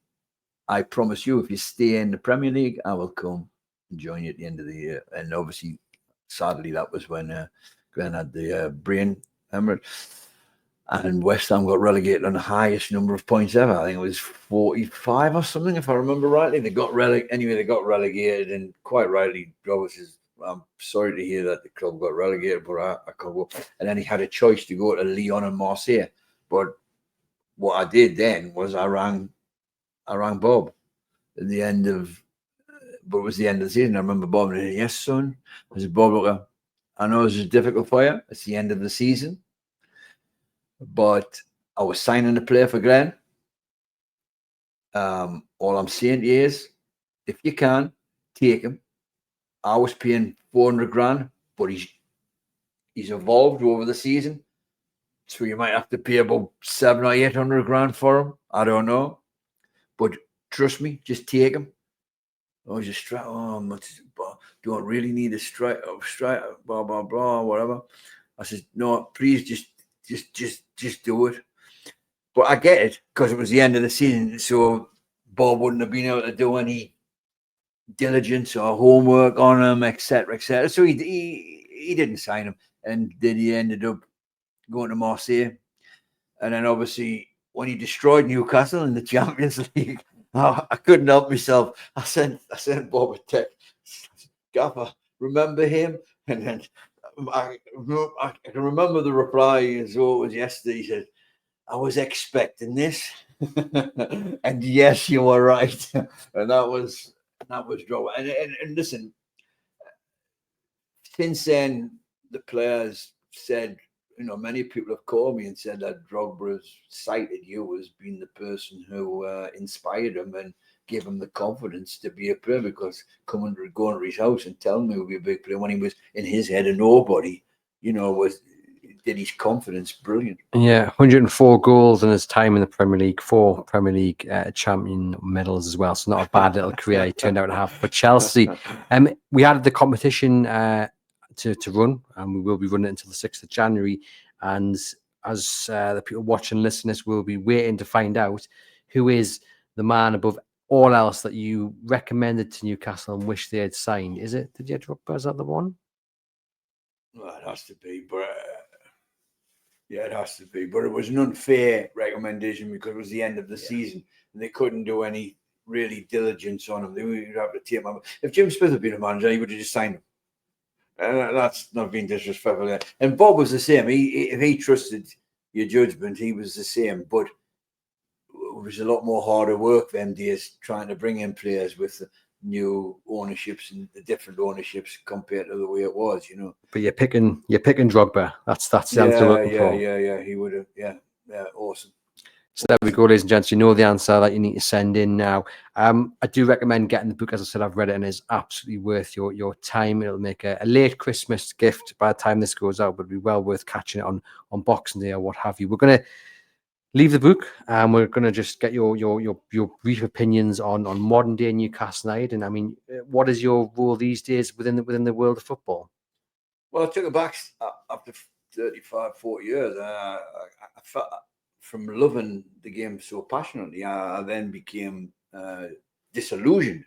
I promise you, if you stay in the Premier League, I will come and join you at the end of the year." And obviously, sadly, that was when Glenn had the brain hemorrhage, and West Ham got relegated on the highest number of points ever. I think it was 45 or something, if I remember rightly. They got relegated, and quite rightly, Drogba says, "I'm sorry to hear that the club got relegated, but I can't go." And then he had a choice to go to Lyon and Marseille. But what I did then was I rang Bob at the end of, but it was the end of the season. I remember Bob and "Yes, son." I said, "Bob, look, I know this is difficult for you. It's the end of the season, but I was signing a player for Glenn. All I'm saying to you is, if you can, take him. I was paying 400 grand, but he's evolved over the season, so you might have to pay about 700 or 800 grand for him. I don't know, but trust me, just take him." "Oh, he's a striker. Oh, don't really need a striker, blah, blah, blah, whatever." I said, "No, please just do it." But I get it, because it was the end of the season, so Bob wouldn't have been able to do any diligence or homework on him, etc., etc. So he didn't sign him, and then he ended up going to Marseille. And then obviously, when he destroyed Newcastle in the Champions League, I couldn't help myself. I sent Bob a text, "Gaffer, remember him?" And then I can remember the reply as though it was yesterday. He said, "I was expecting this." And yes, you were right. And that was Drogba. And listen, since then, the players said, many people have called me and said that Drogba has cited you as being the person who inspired him and gave him the confidence to be a player, because going to his house and telling me he would be a big player when he was in his head a nobody, did his confidence brilliant. Yeah, 104 goals in his time in the Premier League, 4 Premier League champion medals as well. So not a bad little career he turned out to have for Chelsea. We had the competition to run, and we will be running it until the 6th of January. And as the people watching, listeners, will be waiting to find out who is the man above all else that you recommended to Newcastle and wish they had signed. Is it Didier Drogba? Is that the one? Well, it has to be, but it has to be. But it was an unfair recommendation because it was the end of the season and they couldn't do any really diligence on him. They would have to take him. If Jim Smith had been a manager, he would have just signed him. And that's not being disrespectful. And Bob was the same. If he trusted your judgment, he was the same. But it was a lot more harder work them days trying to bring in players with new ownerships and the different ownerships compared to the way it was, you know. But you're picking Drogba. That's the answer you're looking for. Yeah. He would have. Yeah. Awesome. So there we go, ladies and gents. You know the answer that you need to send in now. I do recommend getting the book. As I said, I've read it and it's absolutely worth your time. It'll make a late Christmas gift by the time this goes out, but it'll be well worth catching it on Boxing Day or what have you. We're going to leave the book and we're going to just get your brief opinions on modern day Newcastle United. And I mean, what is your role these days within the world of football? Well, I took it back after 35, 40 years. I felt, from loving the game so passionately, I then became disillusioned,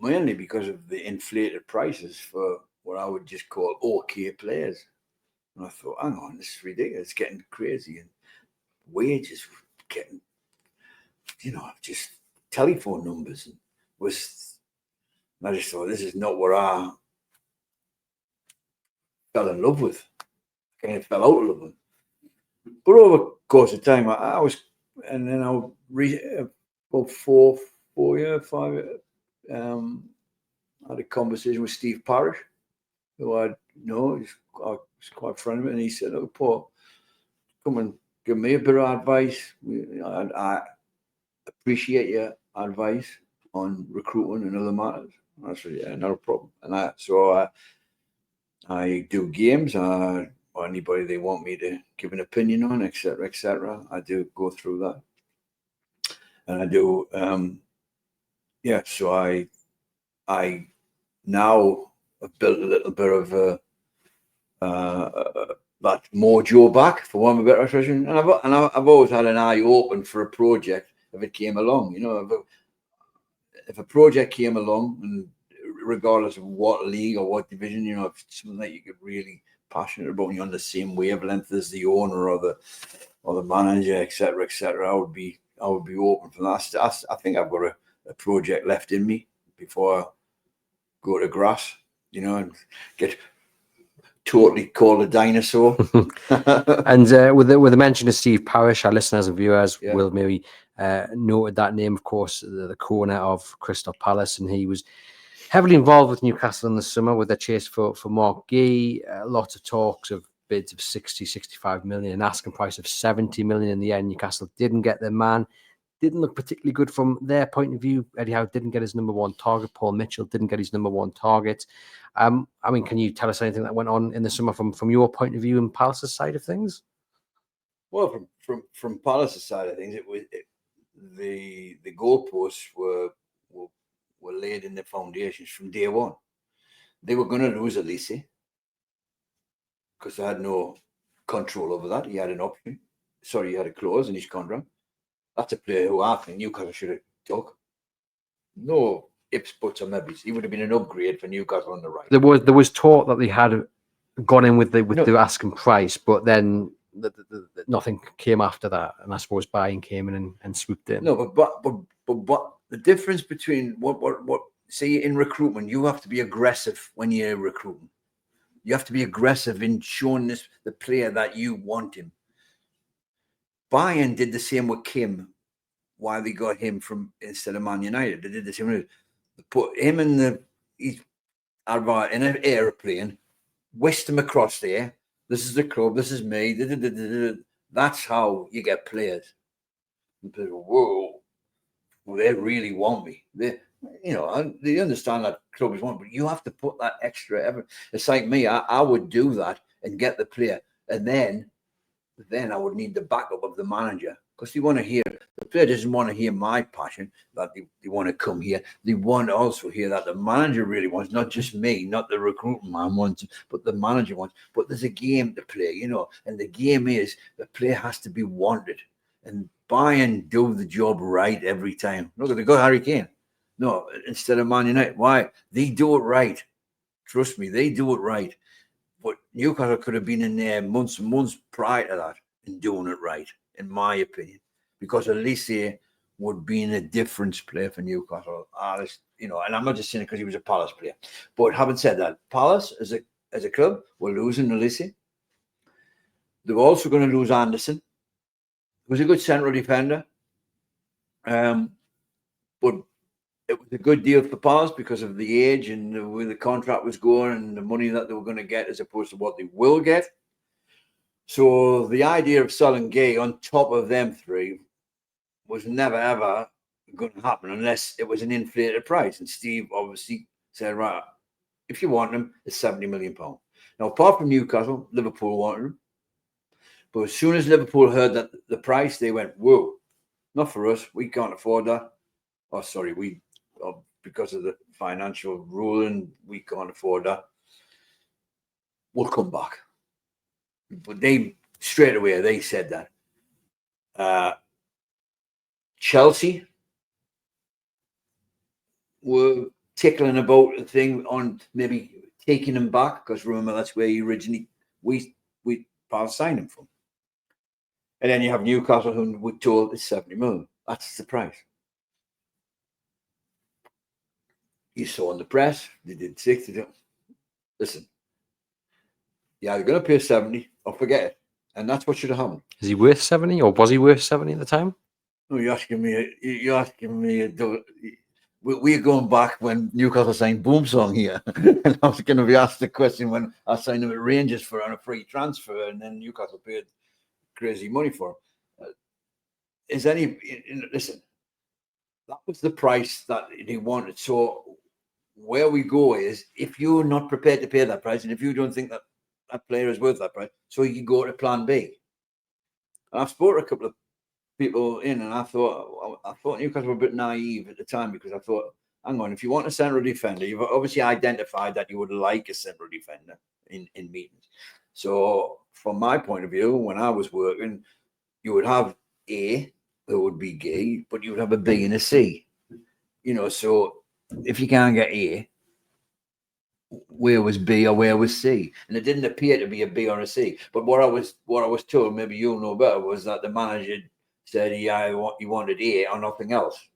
mainly because of the inflated prices for what I would just call okay players. And I thought, hang on, this is ridiculous. It's getting crazy. And wages getting, just telephone numbers. And I just thought, this is not what I fell in love with. I kind of fell out of love with. But over the course of time, I was, and then about 5 years, I had a conversation with Steve Parrish, who I know, I was quite friendly with, and he said, "Oh, Paul, come and give me a bit of advice. I appreciate your advice on recruiting and other matters." And I said, "Yeah, not a problem." And I do games. Or anybody they want me to give an opinion on, etc., etc. I do go through that, and I do. So I now have built a little bit of that mojo back, for one of a better expression, and I've always had an eye open for a project if it came along. You know, if a project came along, and regardless of what league or what division, you know, if it's something that you get really passionate about, and you're on the same wavelength as the owner or the manager, etc., etc., I would be open for that. I think I've got a project left in me before I go to grass, you know, and get totally called a dinosaur. And with the mention of Steve Parrish, our listeners and viewers will maybe noted that name, of course, the corner of Crystal Palace, and he was heavily involved with Newcastle in the summer with their chase for Marc Guehi. Lots of talks of bids of 60, 65 million, an asking price of 70 million. In the end, Newcastle didn't get their man. Didn't look particularly good from their point of view. Eddie Howe didn't get his number one target. Paul Mitchell didn't get his number one target. I mean, can you tell us anything that went on in the summer from your point of view and Palace's side of things? Well, from Palace's side of things, the goalposts were laid in the foundations from day one. They were going to lose Elise because they had no control over that. He had an option. Sorry, he had a clause in his contract. That's a player who I think Newcastle should have took. No ifs, buts, or maybes. He would have been an upgrade for Newcastle on the right. There was talk that they had gone in with the asking price, but then nothing came after that, and I suppose buying came in and swooped in. No, but the difference between what see in recruitment, you have to be aggressive when you're recruiting. You have to be aggressive in showing the player that you want him. Bayern did the same with Kim. Why they got him from instead of Man United? They did the same. They put him in in an aeroplane, whisked him across there. This is the club. This is me. That's how you get players. And people, whoa, well, they really want me. They understand that clubs want, but you have to put that extra effort. It's like me. I would do that and get the player, and then I would need the backup of the manager, because the player doesn't want to hear my passion that they want to come here. They want to also hear that the manager really wants, not just me, not the recruiting man wants, but the manager wants. But there's a game to play, you know, and the game is the player has to be wanted. And Bayern do the job right every time. Look, they got Harry Kane. No, instead of Man United. Why? They do it right. Trust me, they do it right. But Newcastle could have been in there months and months prior to that and doing it right, in my opinion, because Elise would be in a difference player for Newcastle. And I'm not just saying it because he was a Palace player. But having said that, Palace as a club were losing Elise. They were also going to lose Anderson, who was a good central defender. But it was a good deal for Pals because of the age and the way the contract was going and the money that they were going to get as opposed to what they will get. So the idea of selling Guehi on top of them three was never, ever going to happen unless it was an inflated price. And Steve obviously said, right, if you want him, it's £70 million. Now, apart from Newcastle, Liverpool wanted him. But as soon as Liverpool heard that the price, they went, whoa, not for us. We can't afford that. Oh, sorry, because of the financial ruling, we can't afford that. We'll come back. But they, straight away, they said that. Chelsea were tickling about the thing on maybe taking him back, because remember, that's where he originally, we signed him from. And then you have Newcastle, who we're told is 70 million. That's the price. You saw in the press, they did 60. Listen, you're either going to pay 70 or forget it. And that's what should have happened. Is he worth 70 or was he worth 70 at the time? No, you're asking me. We're going back when Newcastle signed Boomsong here. And I was going to be asked the question when I signed him at Rangers on a free transfer, and then Newcastle paid crazy money for him. Listen, that was the price that he wanted. So where we go is, if you're not prepared to pay that price, and if you don't think that that player is worth that price, so you can go to plan B. And I've spoken to a couple of people in, and I thought Newcastle were a bit naive at the time, because I thought, hang on, if you want a central defender, you've obviously identified that you would like a central defender in meetings. So from my point of view, when I was working, you would have A, who would be Guehi, but you would have a B and a C. So if you can't get A, where was B or where was C? And it didn't appear to be a B or a C. But what I was told, maybe you'll know better, was that the manager said he wanted A or nothing else.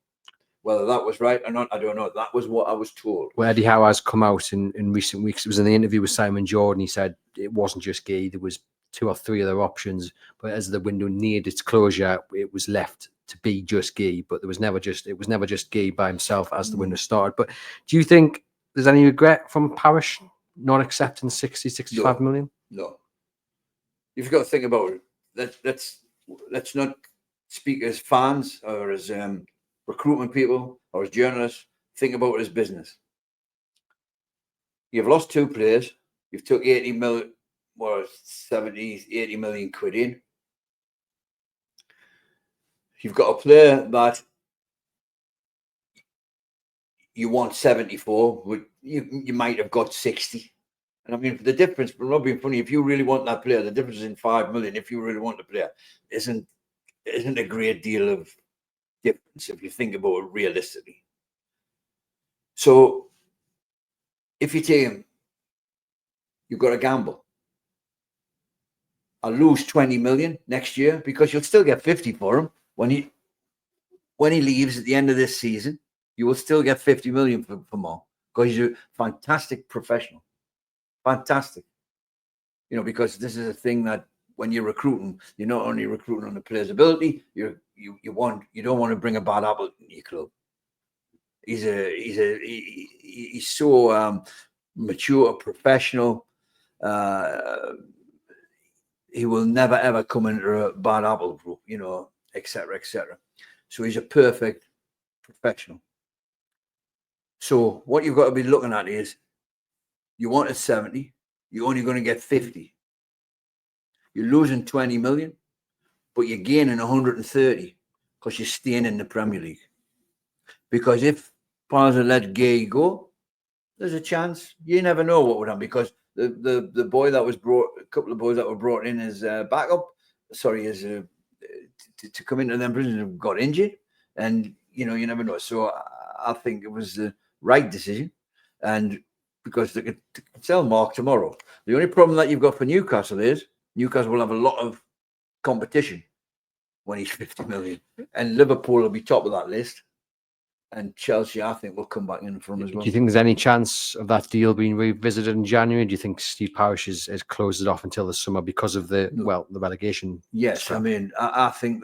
Whether that was right or not, I don't know. That was what I was told. Well, Eddie Howe has come out in recent weeks. It was in the interview with Simon Jordan. He said it wasn't just Guehi. There was 2 or 3 other options. But as the window neared its closure, it was left to be just Guehi. But it was never just Guehi by himself as the window started. But do you think there's any regret from Parish not accepting 65 million? No. You've got to think about it. Let's not speak as fans or as recruitment people or as journalists. Think about it as business. You've lost 2 players. You've took 80 million, or 70, 80 million quid in. You've got a player that you want 74, but you might have got 60. And I mean, the difference, but not being funny, if you really want that player, the difference is in 5 million. If you really want the player, isn't a great deal of difference if you think about it realistically. So if you take him, you've got to gamble. I'll lose 20 million next year, because you'll still get 50 for him when he leaves at the end of this season. You will still get 50 million for more, because he's a fantastic professional. Fantastic. Because this is a thing that when you're recruiting, you're not only recruiting on the player's ability, you don't want to bring a bad apple in your club. He's so mature, professional. He will never ever come into a bad apple group, etc., etc. So he's a perfect professional. So what you've got to be looking at is, you wanted 70, you're only going to get 50. You're losing 20 million, but you're gaining 130 because you're staying in the Premier League. Because if Pals had let Guehi go, there's a chance. You never know what would happen, because the boy that was a couple of boys that were brought in as backup, to come into them prisons, got injured, and you never know. So I think it was the right decision, and because they could sell Marc tomorrow. The only problem that you've got for Newcastle is Newcastle will have a lot of competition when he's 50 million, and Liverpool will be top of that list, and Chelsea, I think, will come back in for him as well. Do you think there's any chance of that deal being revisited in January? Do you think Steve Parish has closed it off until the summer because of the relegation? Yes, I mean, I think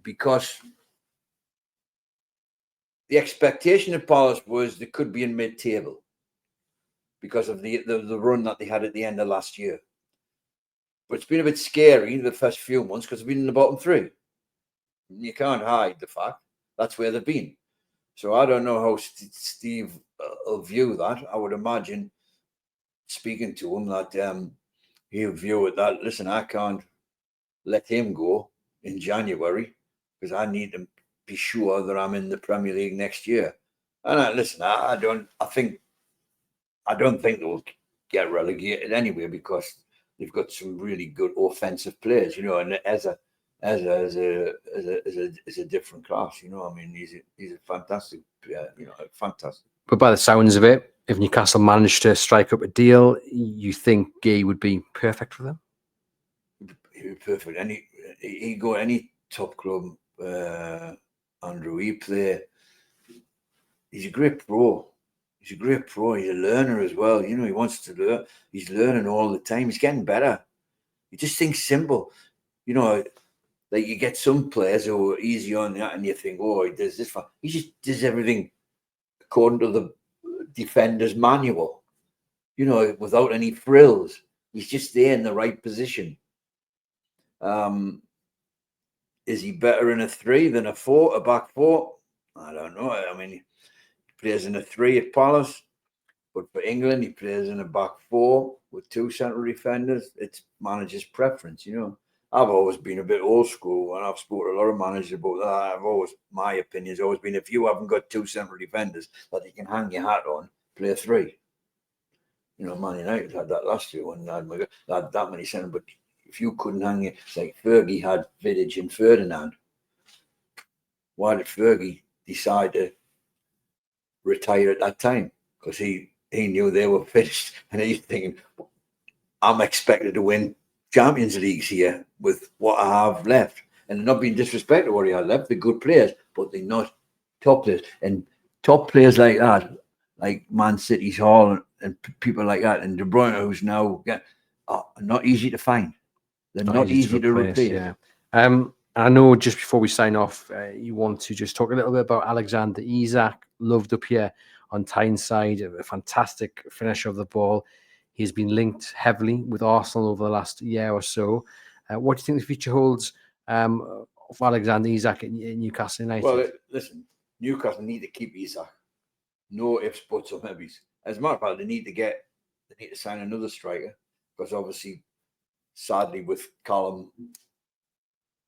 because the expectation of Palace was they could be in mid-table because of the run that they had at the end of last year. But it's been a bit scary the first few months because they've been in the bottom three. You can't hide the fact that's where they've been. So I don't know how Steve will view that. I would imagine, speaking to him, that he'll view it that, listen, I can't let him go in January because I need to be sure that I'm in the Premier League next year. And I don't think they'll get relegated anyway because they've got some really good offensive players, and as a different class, I mean, he's a fantastic player, fantastic. But by the sounds of it, if Newcastle managed to strike up a deal, you think Guehi would be perfect for them? He'd be perfect. He go any top club, Andrew. He's a great pro. He's a great pro. He's a learner as well. He wants to learn. He's learning all the time. He's getting better. He just thinks simple. Like you get some players who are easy on that and you think, oh, he does this. He just does everything according to the defender's manual, without any frills. He's just there in the right position. Is he better in a 3 than a 4, a back 4? I don't know. I mean, he plays in a 3 at Palace, but for England, he plays in a back 4 with 2 central defenders. It's manager's preference, I've always been a bit old school, and I've spoken to a lot of managers about that. My opinion's always been, if you haven't got 2 central defenders that you can hang your hat on, play a 3. Man United had that last year when they had that many centre, but if you couldn't hang it, it's like Fergie had Vidic and Ferdinand. Why did Fergie decide to retire at that time? Because he knew they were finished, and he's thinking, I'm expected to win Champions Leagues here with what I have left. And not being disrespectful what he had left, they're good players, but they're not top players. And top players like that, like Man City's Hall and people like that, and De Bruyne, who's now are not easy to find. They're not easy to replace. Yeah. I know just before we sign off, you want to just talk a little bit about Alexander Isak, loved up here on Tyneside, a fantastic finisher of the ball. He's been linked heavily with Arsenal over the last year or so. What do you think the future holds for Alexander Isak in Newcastle United? Well, listen, Newcastle need to keep Isak. No ifs, buts, or maybes. As a matter of fact, they need to sign another striker because obviously, sadly, with Callum,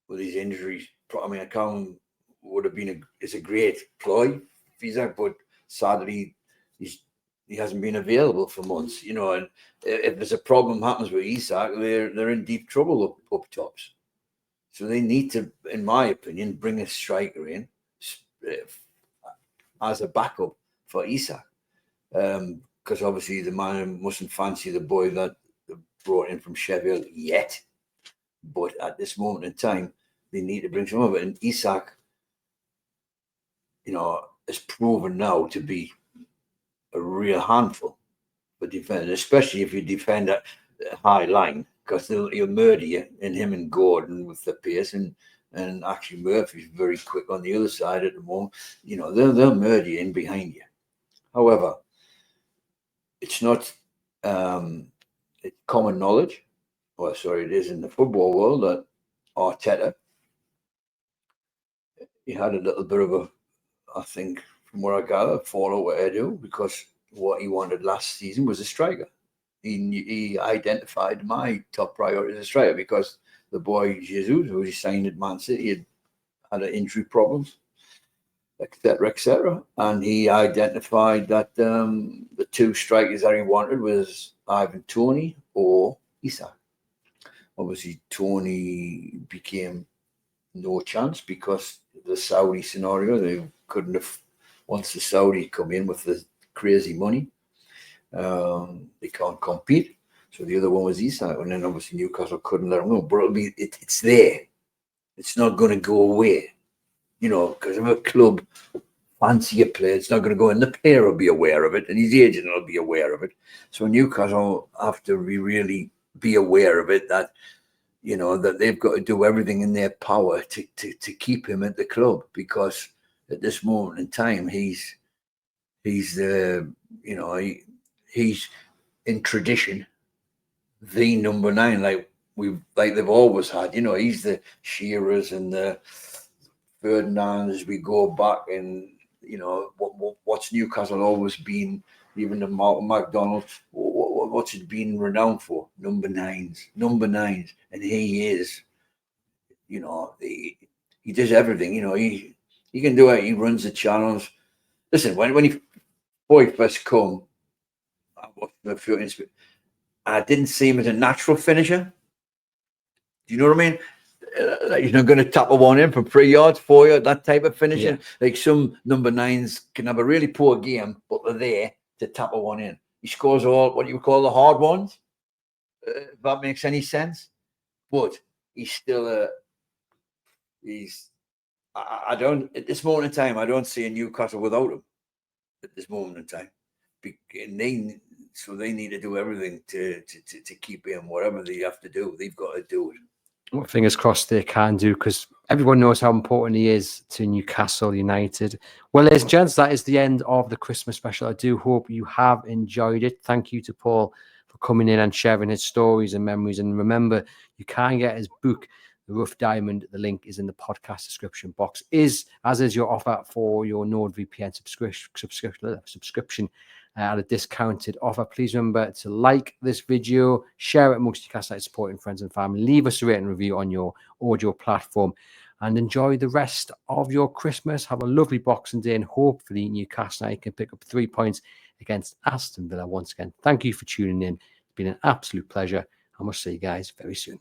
with his injuries, I mean, Callum would have been a great ploy for Isak, but sadly, he hasn't been available for months, and if there's a problem happens with Isak, they're in deep trouble up tops. So they need to, in my opinion, bring a striker in as a backup for Isak. Because obviously the man mustn't fancy the boy that they brought in from Sheffield yet. But at this moment in time, they need to bring some of it. And Isak, is proven now to be a real handful for defenders, especially if you defend at a high line, because he'll murder you, and him and Gordon with the pace, and actually Murphy's very quick on the other side at the moment. They'll murder you in behind you. However, it's not it's common knowledge. It is in the football world that Arteta, he had a little bit of I think, from what I gather, fallout with Edu, because what he wanted last season was a striker. He identified my top priority as a striker because the boy Jesus, who he signed at Man City, had injury problems, etc. And he identified that the 2 strikers that he wanted was Ivan Toney or Isak. Obviously, Toney became no chance because the Saudi scenario. They couldn't have, once the Saudi come in with the crazy money, they can't compete. So the other one was Isak, and then obviously Newcastle couldn't let him go. But it's there. It's not going to go away, because if a club fancy a player, it's not going to go, and the player will be aware of it, and his agent will be aware of it. So Newcastle have to really be aware of it, that that they've got to do everything in their power to keep him at the club, because at this moment in time, he's the, you know, he's in tradition, the number 9, like they've always had. You know, he's the Shearers and the Ferdinands. We go back, and you know what's Newcastle always been, even the McDonald. What's it been renowned for? Number 9s, and he is. You know, he does everything. You know, he can do it. He runs the channels. Listen, when he first come, I didn't see him as a natural finisher. Do you know what I mean? Like, he's not going to tap a one in from 3 yards, 4 yards, that type of finishing. Yeah. Like some number 9s can have a really poor game, but they're there to tap a one in. He scores all what you would call the hard ones, if that makes any sense. But he's still I don't, at this moment in time, I don't see a Newcastle without him at this moment in time. So they need to do everything to keep him. Whatever they have to do, they've got to do it. Well, fingers crossed they can do, because everyone knows how important he is to Newcastle United. Well, ladies and gents, that is the end of the Christmas special. I do hope you have enjoyed it. Thank you to Paul for coming in and sharing his stories and memories. And remember, you can get his book, The Rough Diamond. The link is in the podcast description box, as is your offer for your NordVPN subscription at a discounted offer. Please remember to like this video, share it amongst your Newcastle supporting friends and family, leave us a rating review on your audio platform, and enjoy the rest of your Christmas. Have a lovely Boxing Day, and hopefully Newcastle United can pick up 3 points against Aston Villa once again. Thank you for tuning in. It's been an absolute pleasure. I must see you guys very soon.